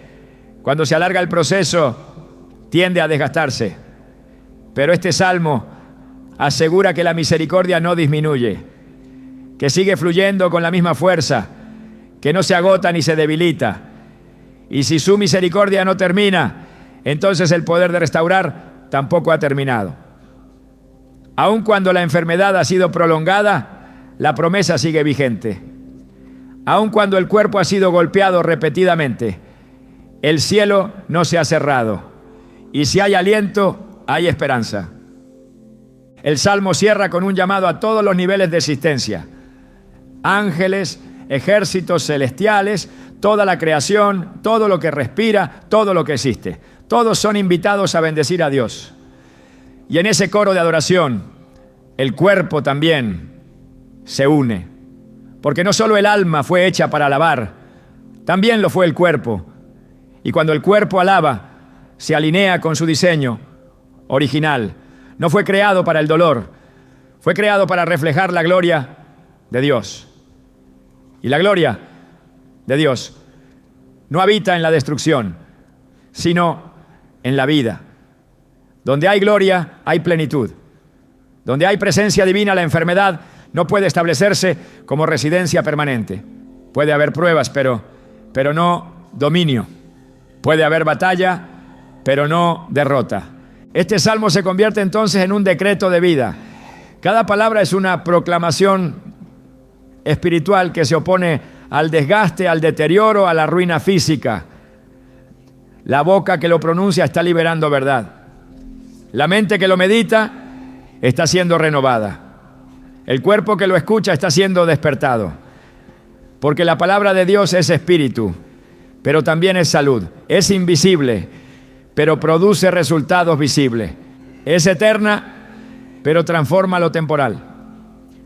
cuando se alarga el proceso, tiende a desgastarse. Pero este salmo asegura que la misericordia no disminuye, que sigue fluyendo con la misma fuerza, que no se agota ni se debilita. Y si su misericordia no termina, entonces el poder de restaurar tampoco ha terminado. Aun cuando la enfermedad ha sido prolongada, la promesa sigue vigente. Aun cuando el cuerpo ha sido golpeado repetidamente, el cielo no se ha cerrado. Y si hay aliento, hay esperanza. El Salmo cierra con un llamado a todos los niveles de existencia. Ángeles, ejércitos celestiales, toda la creación, todo lo que respira, todo lo que existe. Todos son invitados a bendecir a Dios. Y en ese coro de adoración, el cuerpo también se une. Porque no solo el alma fue hecha para alabar, también lo fue el cuerpo. Y cuando el cuerpo alaba, se alinea con su diseño original. No fue creado para el dolor, fue creado para reflejar la gloria de Dios. Y la gloria de Dios no habita en la destrucción, sino en la vida. Donde hay gloria, hay plenitud. Donde hay presencia divina, la enfermedad no puede establecerse como residencia permanente. Puede haber pruebas, pero no dominio. Puede haber batalla, pero no derrota. Este salmo se convierte entonces en un decreto de vida. Cada palabra es una proclamación espiritual que se opone al desgaste, al deterioro, a la ruina física. La boca que lo pronuncia está liberando verdad. La mente que lo medita está siendo renovada. El cuerpo que lo escucha está siendo despertado. Porque la palabra de Dios es espíritu, pero también es salud. Es invisible, pero produce resultados visibles. Es eterna, pero transforma lo temporal.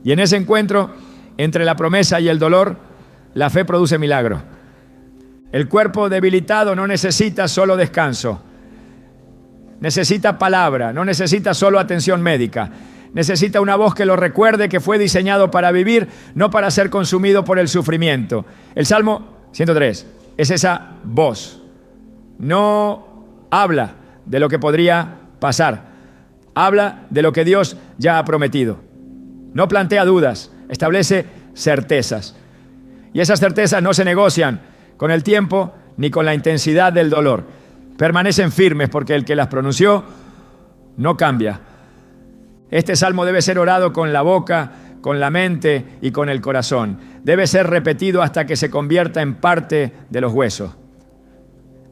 Y en ese encuentro entre la promesa y el dolor, la fe produce milagros. El cuerpo debilitado no necesita solo descanso. Necesita palabra, no necesita solo atención médica. Necesita una voz que lo recuerde que fue diseñado para vivir, no para ser consumido por el sufrimiento. El Salmo 103 es esa voz. No habla de lo que podría pasar. Habla de lo que Dios ya ha prometido. No plantea dudas, establece certezas. Y esas certezas no se negocian con el tiempo ni con la intensidad del dolor. Permanecen firmes porque el que las pronunció no cambia. Este salmo debe ser orado con la boca, con la mente y con el corazón. Debe ser repetido hasta que se convierta en parte de los huesos.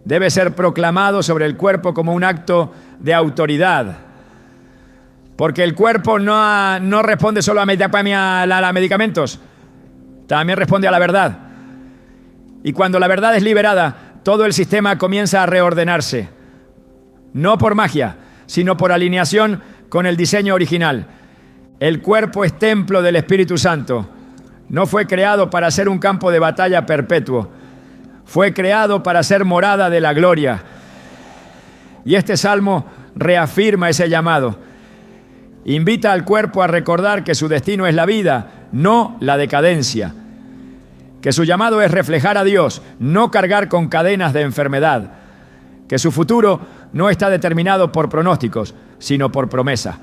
Debe ser proclamado sobre el cuerpo como un acto de autoridad. Porque el cuerpo no responde solo a medicamentos, también responde a la verdad. Y cuando la verdad es liberada, todo el sistema comienza a reordenarse. No por magia, sino por alineación con el diseño original. El cuerpo es templo del Espíritu Santo. No fue creado para ser un campo de batalla perpetuo. Fue creado para ser morada de la gloria. Y este salmo reafirma ese llamado. Invita al cuerpo a recordar que su destino es la vida, no la decadencia. Que su llamado es reflejar a Dios, no cargar con cadenas de enfermedad. Que su futuro no está determinado por pronósticos, sino por promesa.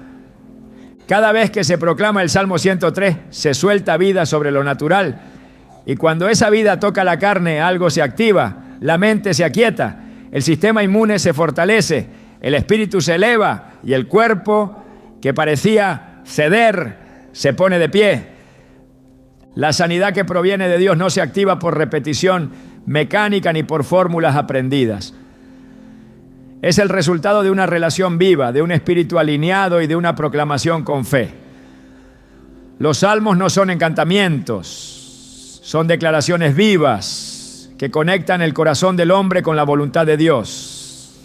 Cada vez que se proclama el Salmo 103, se suelta vida sobre lo natural. Y cuando esa vida toca la carne, algo se activa, la mente se aquieta, el sistema inmune se fortalece, el espíritu se eleva y el cuerpo, que parecía ceder, se pone de pie. La sanidad que proviene de Dios no se activa por repetición mecánica ni por fórmulas aprendidas. Es el resultado de una relación viva, de un espíritu alineado y de una proclamación con fe. Los salmos no son encantamientos, son declaraciones vivas que conectan el corazón del hombre con la voluntad de Dios.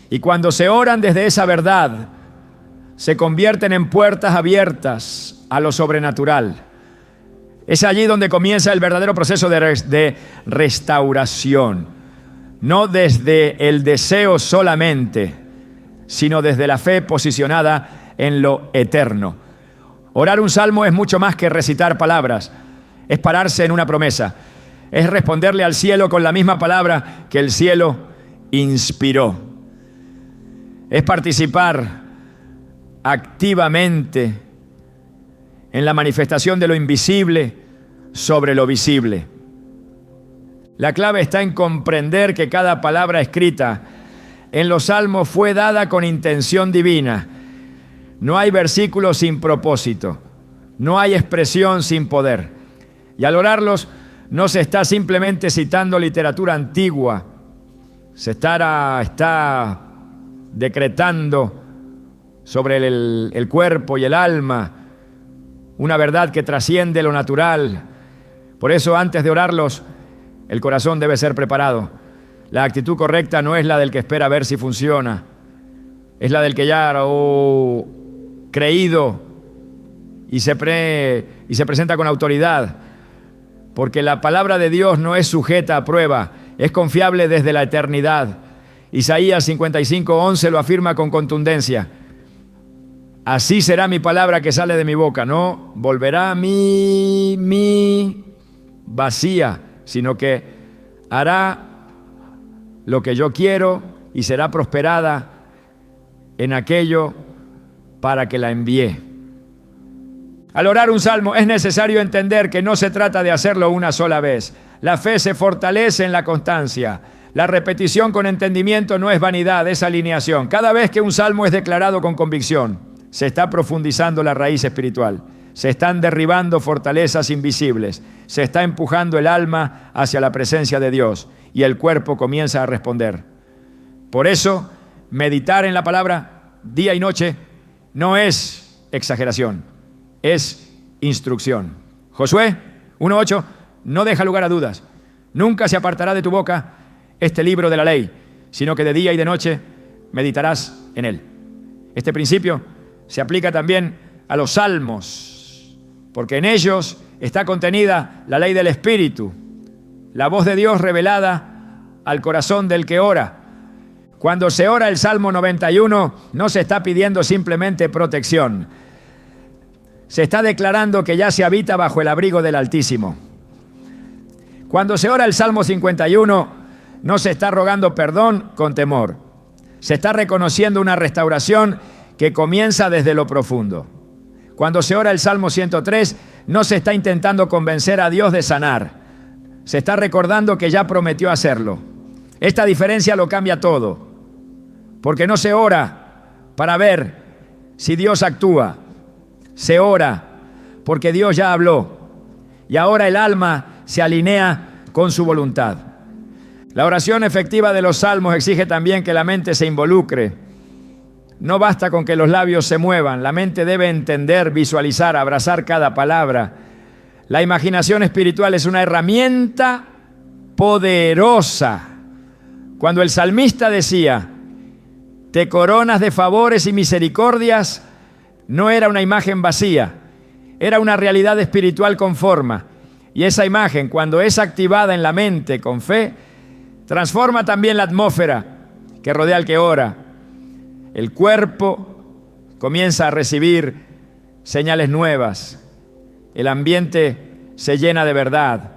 Y cuando se oran desde esa verdad, se convierten en puertas abiertas a lo sobrenatural. Es allí donde comienza el verdadero proceso de restauración. No desde el deseo solamente, sino desde la fe posicionada en lo eterno. Orar un salmo es mucho más que recitar palabras. Es pararse en una promesa. Es responderle al cielo con la misma palabra que el cielo inspiró. Es participar activamente en la manifestación de lo invisible sobre lo visible. La clave está en comprender que cada palabra escrita en los salmos fue dada con intención divina. No hay versículo sin propósito, no hay expresión sin poder. Y al orarlos no se está simplemente citando literatura antigua, se está decretando sobre el cuerpo y el alma una verdad que trasciende lo natural. Por eso, antes de orarlos, el corazón debe ser preparado. La actitud correcta no es la del que espera ver si funciona, es la del que ya ha creído y se presenta con autoridad, porque la palabra de Dios no es sujeta a prueba, es confiable desde la eternidad. Isaías 55:11 lo afirma con contundencia. Así será mi palabra que sale de mi boca, no volverá a mí vacía, sino que hará lo que yo quiero y será prosperada en aquello para que la envié. Al orar un salmo es necesario entender que no se trata de hacerlo una sola vez. La fe se fortalece en la constancia. La repetición con entendimiento no es vanidad, es alineación. Cada vez que un salmo es declarado con convicción, se está profundizando la raíz espiritual. Se están derribando fortalezas invisibles. Se está empujando el alma hacia la presencia de Dios y el cuerpo comienza a responder. Por eso, meditar en la palabra día y noche no es exageración, es instrucción. Josué 1:8 no deja lugar a dudas. Nunca se apartará de tu boca este libro de la ley, sino que de día y de noche meditarás en él. Este principio se aplica también a los salmos, porque en ellos está contenida la ley del Espíritu, la voz de Dios revelada al corazón del que ora. Cuando se ora el Salmo 91, no se está pidiendo simplemente protección. Se está declarando que ya se habita bajo el abrigo del Altísimo. Cuando se ora el Salmo 51, no se está rogando perdón con temor. Se está reconociendo una restauración que comienza desde lo profundo. Cuando se ora el Salmo 103, no se está intentando convencer a Dios de sanar. Se está recordando que ya prometió hacerlo. Esta diferencia lo cambia todo, porque no se ora para ver si Dios actúa. Se ora porque Dios ya habló y ahora el alma se alinea con su voluntad. La oración efectiva de los salmos exige también que la mente se involucre. No basta con que los labios se muevan, la mente debe entender, visualizar, abrazar cada palabra. La imaginación espiritual es una herramienta poderosa. Cuando el salmista decía, te coronas de favores y misericordias, no era una imagen vacía, era una realidad espiritual con forma. Y esa imagen, cuando es activada en la mente con fe, transforma también la atmósfera que rodea al que ora. El cuerpo comienza a recibir señales nuevas. El ambiente se llena de verdad.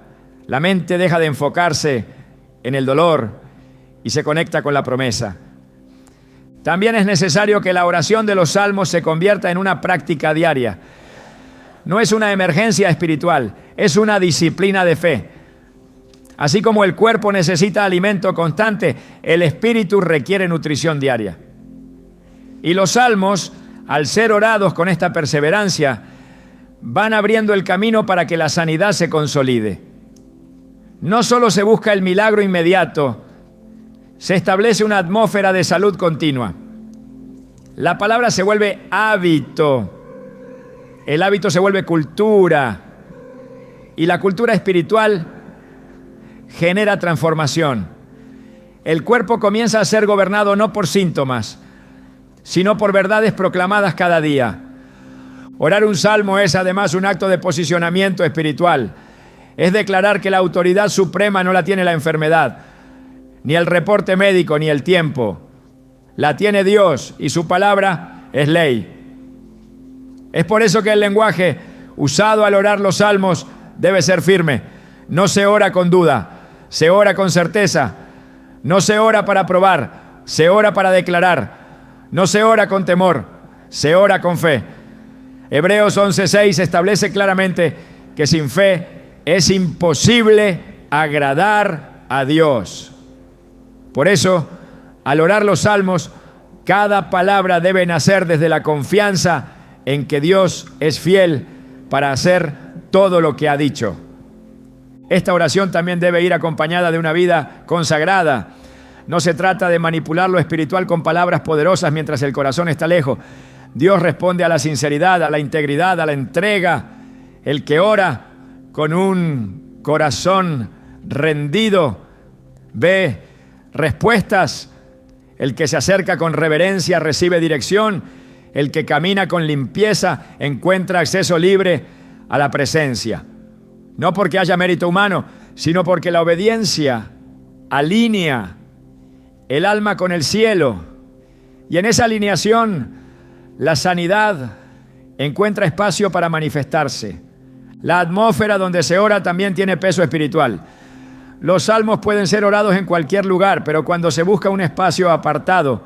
La mente deja de enfocarse en el dolor y se conecta con la promesa. También es necesario que la oración de los salmos se convierta en una práctica diaria. No es una emergencia espiritual, es una disciplina de fe. Así como el cuerpo necesita alimento constante, el espíritu requiere nutrición diaria. Y los salmos, al ser orados con esta perseverancia, van abriendo el camino para que la sanidad se consolide. No solo se busca el milagro inmediato, se establece una atmósfera de salud continua. La palabra se vuelve hábito. El hábito se vuelve cultura. Y la cultura espiritual genera transformación. El cuerpo comienza a ser gobernado no por síntomas, sino por verdades proclamadas cada día. Orar un salmo es además un acto de posicionamiento espiritual. Es declarar que la autoridad suprema no la tiene la enfermedad, ni el reporte médico, ni el tiempo. La tiene Dios y su palabra es ley. Es por eso que el lenguaje usado al orar los salmos debe ser firme. No se ora con duda, se ora con certeza. No se ora para probar, se ora para declarar. No se ora con temor, se ora con fe. Hebreos 11:6 establece claramente que sin fe es imposible agradar a Dios. Por eso, Al orar los salmos, cada palabra debe nacer desde la confianza en que Dios es fiel para hacer todo lo que ha dicho. Esta oración también debe ir acompañada de una vida consagrada. No se trata de manipular lo espiritual con palabras poderosas mientras el corazón está lejos. Dios responde a la sinceridad, a la integridad, a la entrega. El que ora con un corazón rendido ve respuestas. El que se acerca con reverencia recibe dirección. El que camina con limpieza encuentra acceso libre a la presencia. No porque haya mérito humano, sino porque la obediencia alinea el alma con el cielo. Y en esa alineación, la sanidad encuentra espacio para manifestarse. La atmósfera donde se ora también tiene peso espiritual. Los salmos pueden ser orados en cualquier lugar, pero cuando se busca un espacio apartado,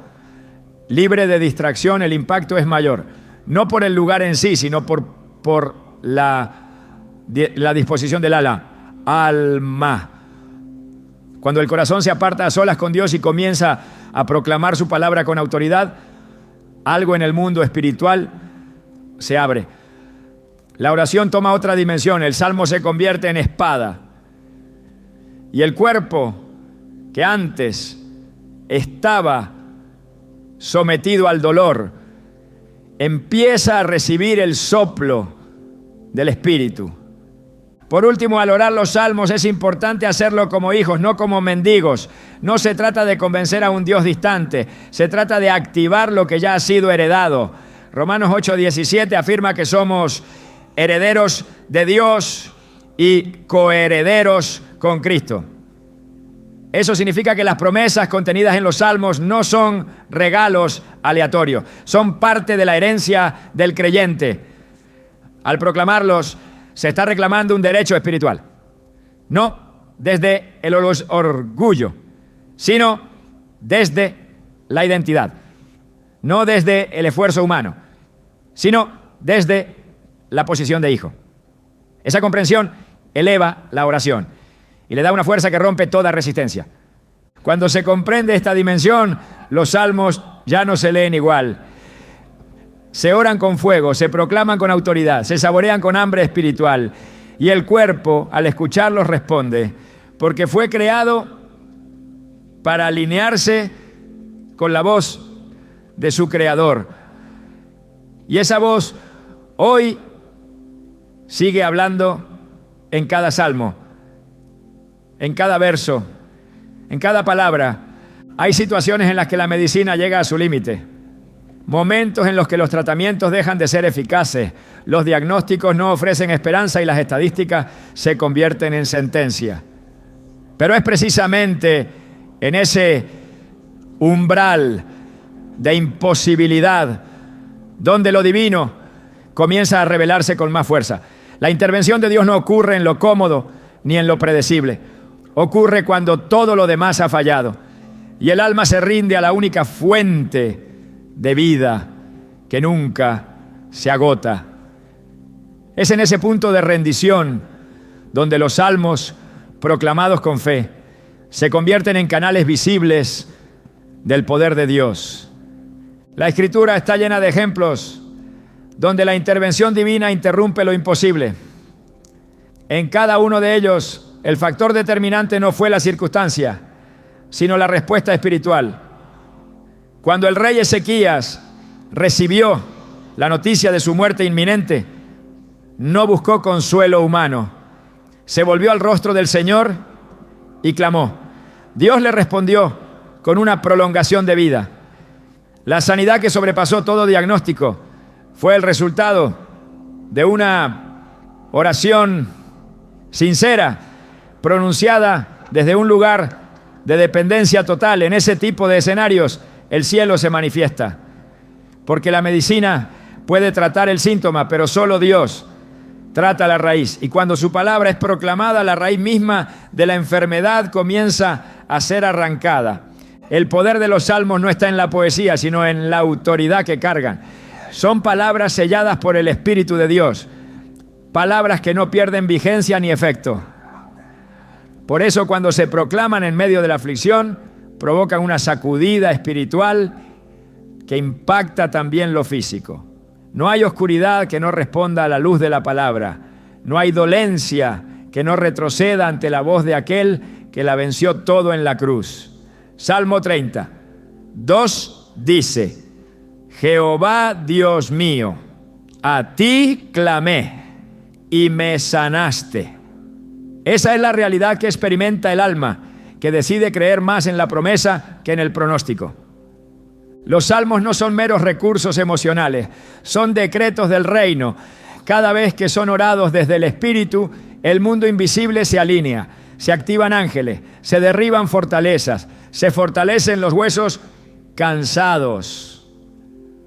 libre de distracción, el impacto es mayor. No por el lugar en sí, sino por la disposición del alma. Cuando el corazón se aparta a solas con Dios y comienza a proclamar su palabra con autoridad, algo en el mundo espiritual se abre. La oración toma otra dimensión. El salmo se convierte en espada. Y el cuerpo que antes estaba sometido al dolor empieza a recibir el soplo del Espíritu. Por último, al orar los salmos es importante hacerlo como hijos, no como mendigos. No se trata de convencer a un Dios distante, se trata de activar lo que ya ha sido heredado. Romanos 8:17 afirma que somos herederos de Dios y coherederos con Cristo. Eso significa que las promesas contenidas en los salmos no son regalos aleatorios, son parte de la herencia del creyente. Al proclamarlos, se está reclamando un derecho espiritual, no desde el orgullo, sino desde la identidad, no desde el esfuerzo humano, sino desde la posición de hijo. Esa comprensión eleva la oración y le da una fuerza que rompe toda resistencia. Cuando se comprende esta dimensión, los salmos ya no se leen igual. Se oran con fuego, se proclaman con autoridad, se saborean con hambre espiritual. Y el cuerpo, al escucharlos, responde, porque fue creado para alinearse con la voz de su Creador. Y esa voz hoy sigue hablando en cada salmo, en cada verso, en cada palabra. Hay situaciones en las que la medicina llega a su límite. Momentos en los que los tratamientos dejan de ser eficaces, los diagnósticos no ofrecen esperanza y las estadísticas se convierten en sentencia. Pero es precisamente en ese umbral de imposibilidad donde lo divino comienza a revelarse con más fuerza. La intervención de Dios no ocurre en lo cómodo ni en lo predecible. Ocurre cuando todo lo demás ha fallado y el alma se rinde a la única fuente de vida que nunca se agota. Es en ese punto de rendición donde los salmos proclamados con fe se convierten en canales visibles del poder de Dios. La Escritura está llena de ejemplos donde la intervención divina interrumpe lo imposible. En cada uno de ellos, el factor determinante no fue la circunstancia, sino la respuesta espiritual. Cuando el rey Ezequías recibió la noticia de su muerte inminente, no buscó consuelo humano. Se volvió al rostro del Señor y clamó. Dios le respondió con una prolongación de vida. La sanidad que sobrepasó todo diagnóstico fue el resultado de una oración sincera, pronunciada desde un lugar de dependencia total. En ese tipo de escenarios, el cielo se manifiesta, porque la medicina puede tratar el síntoma, pero solo Dios trata la raíz. Y cuando su palabra es proclamada, la raíz misma de la enfermedad comienza a ser arrancada. El poder de los salmos no está en la poesía, sino en la autoridad que cargan. Son palabras selladas por el Espíritu de Dios, palabras que no pierden vigencia ni efecto. Por eso, cuando se proclaman en medio de la aflicción, provocan una sacudida espiritual que impacta también lo físico. No hay oscuridad que no responda a la luz de la palabra. No hay dolencia que no retroceda ante la voz de aquel que la venció todo en la cruz. Salmo 30, 2 dice: Jehová Dios mío, a ti clamé y me sanaste. Esa es la realidad que experimenta el alma, que decide creer más en la promesa que en el pronóstico. Los salmos no son meros recursos emocionales, son decretos del reino. Cada vez que son orados desde el Espíritu, el mundo invisible se alinea, se activan ángeles, se derriban fortalezas, se fortalecen los huesos cansados.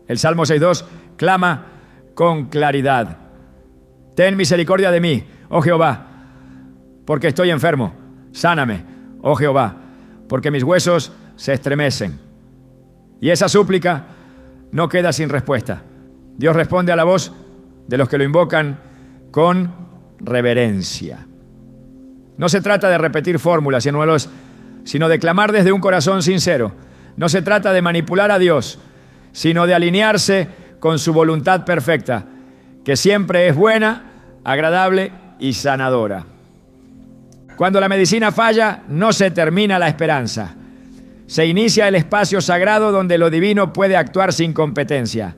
El Salmo 6.2 clama con claridad: ten misericordia de mí, oh Jehová, porque estoy enfermo. Sáname, oh Jehová, porque mis huesos se estremecen. Y esa súplica no queda sin respuesta. Dios responde a la voz de los que lo invocan con reverencia. No se trata de repetir fórmulas, sino de clamar desde un corazón sincero. No se trata de manipular a Dios, sino de alinearse con su voluntad perfecta, que siempre es buena, agradable y sanadora. Cuando la medicina falla, no se termina la esperanza. Se inicia el espacio sagrado donde lo divino puede actuar sin competencia.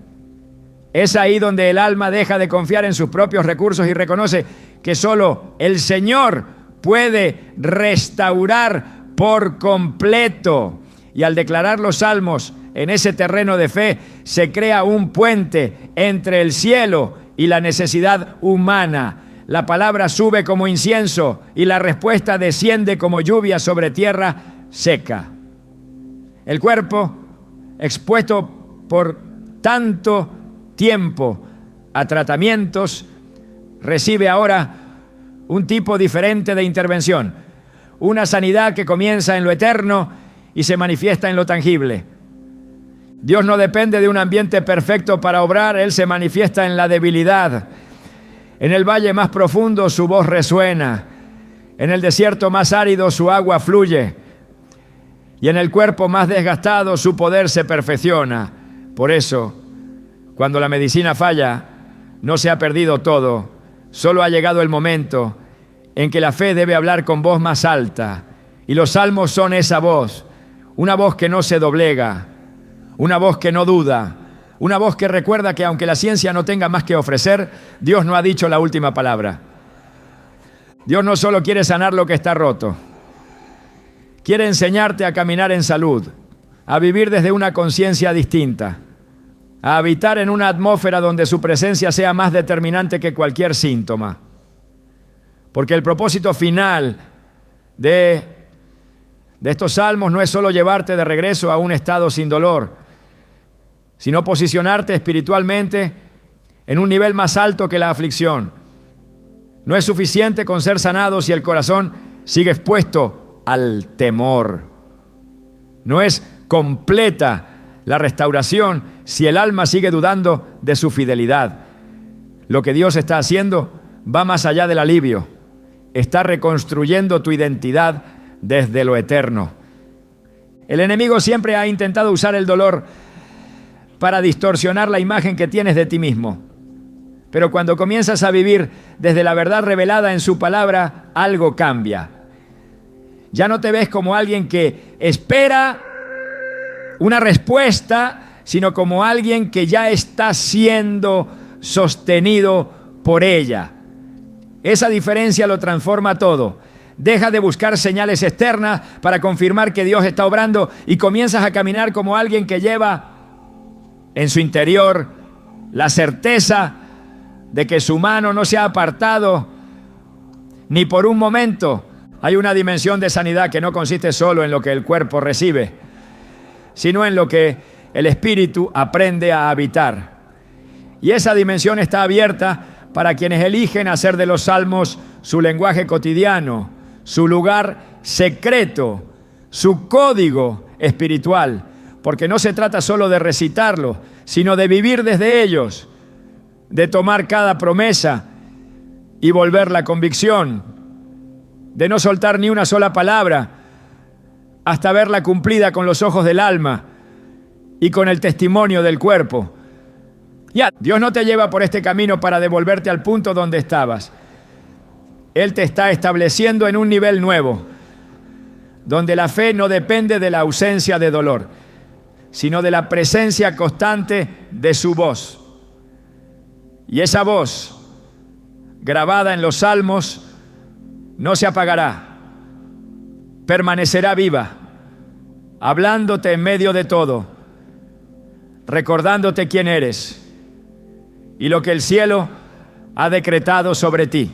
Es ahí donde el alma deja de confiar en sus propios recursos y reconoce que solo el Señor puede restaurar por completo. Y al declarar los salmos en ese terreno de fe, se crea un puente entre el cielo y la necesidad humana. La palabra sube como incienso y la respuesta desciende como lluvia sobre tierra seca. El cuerpo, expuesto por tanto tiempo a tratamientos, recibe ahora un tipo diferente de intervención. Una sanidad que comienza en lo eterno y se manifiesta en lo tangible. Dios no depende de un ambiente perfecto para obrar, Él se manifiesta en la debilidad. En el valle más profundo su voz resuena, en el desierto más árido su agua fluye, y en el cuerpo más desgastado su poder se perfecciona. Por eso, cuando la medicina falla, no se ha perdido todo, solo ha llegado el momento en que la fe debe hablar con voz más alta, y los salmos son esa voz, una voz que no se doblega, una voz que no duda, una voz que recuerda que aunque la ciencia no tenga más que ofrecer, Dios no ha dicho la última palabra. Dios no solo quiere sanar lo que está roto, quiere enseñarte a caminar en salud, a vivir desde una conciencia distinta, a habitar en una atmósfera donde su presencia sea más determinante que cualquier síntoma. Porque el propósito final de estos salmos no es solo llevarte de regreso a un estado sin dolor, sino posicionarte espiritualmente en un nivel más alto que la aflicción. No es suficiente con ser sanado si el corazón sigue expuesto al temor. No es completa la restauración si el alma sigue dudando de su fidelidad. Lo que Dios está haciendo va más allá del alivio. Está reconstruyendo tu identidad desde lo eterno. El enemigo siempre ha intentado usar el dolor para distorsionar la imagen que tienes de ti mismo. Pero cuando comienzas a vivir desde la verdad revelada en su palabra, algo cambia. Ya no te ves como alguien que espera una respuesta, sino como alguien que ya está siendo sostenido por ella. Esa diferencia lo transforma todo. Deja de buscar señales externas para confirmar que Dios está obrando y comienzas a caminar como alguien que lleva en su interior la certeza de que su mano no se ha apartado ni por un momento. Hay una dimensión de sanidad que no consiste solo en lo que el cuerpo recibe, sino en lo que el espíritu aprende a habitar. Y esa dimensión está abierta para quienes eligen hacer de los salmos su lenguaje cotidiano, su lugar secreto, su código espiritual, porque no se trata solo de recitarlos, sino de vivir desde ellos, de tomar cada promesa y volver la convicción, de no soltar ni una sola palabra, hasta verla cumplida con los ojos del alma y con el testimonio del cuerpo. Ya, Dios no te lleva por este camino para devolverte al punto donde estabas. Él te está estableciendo en un nivel nuevo, donde la fe no depende de la ausencia de dolor, sino de la presencia constante de su voz. Y esa voz, grabada en los salmos, no se apagará, permanecerá viva, hablándote en medio de todo, recordándote quién eres y lo que el cielo ha decretado sobre ti.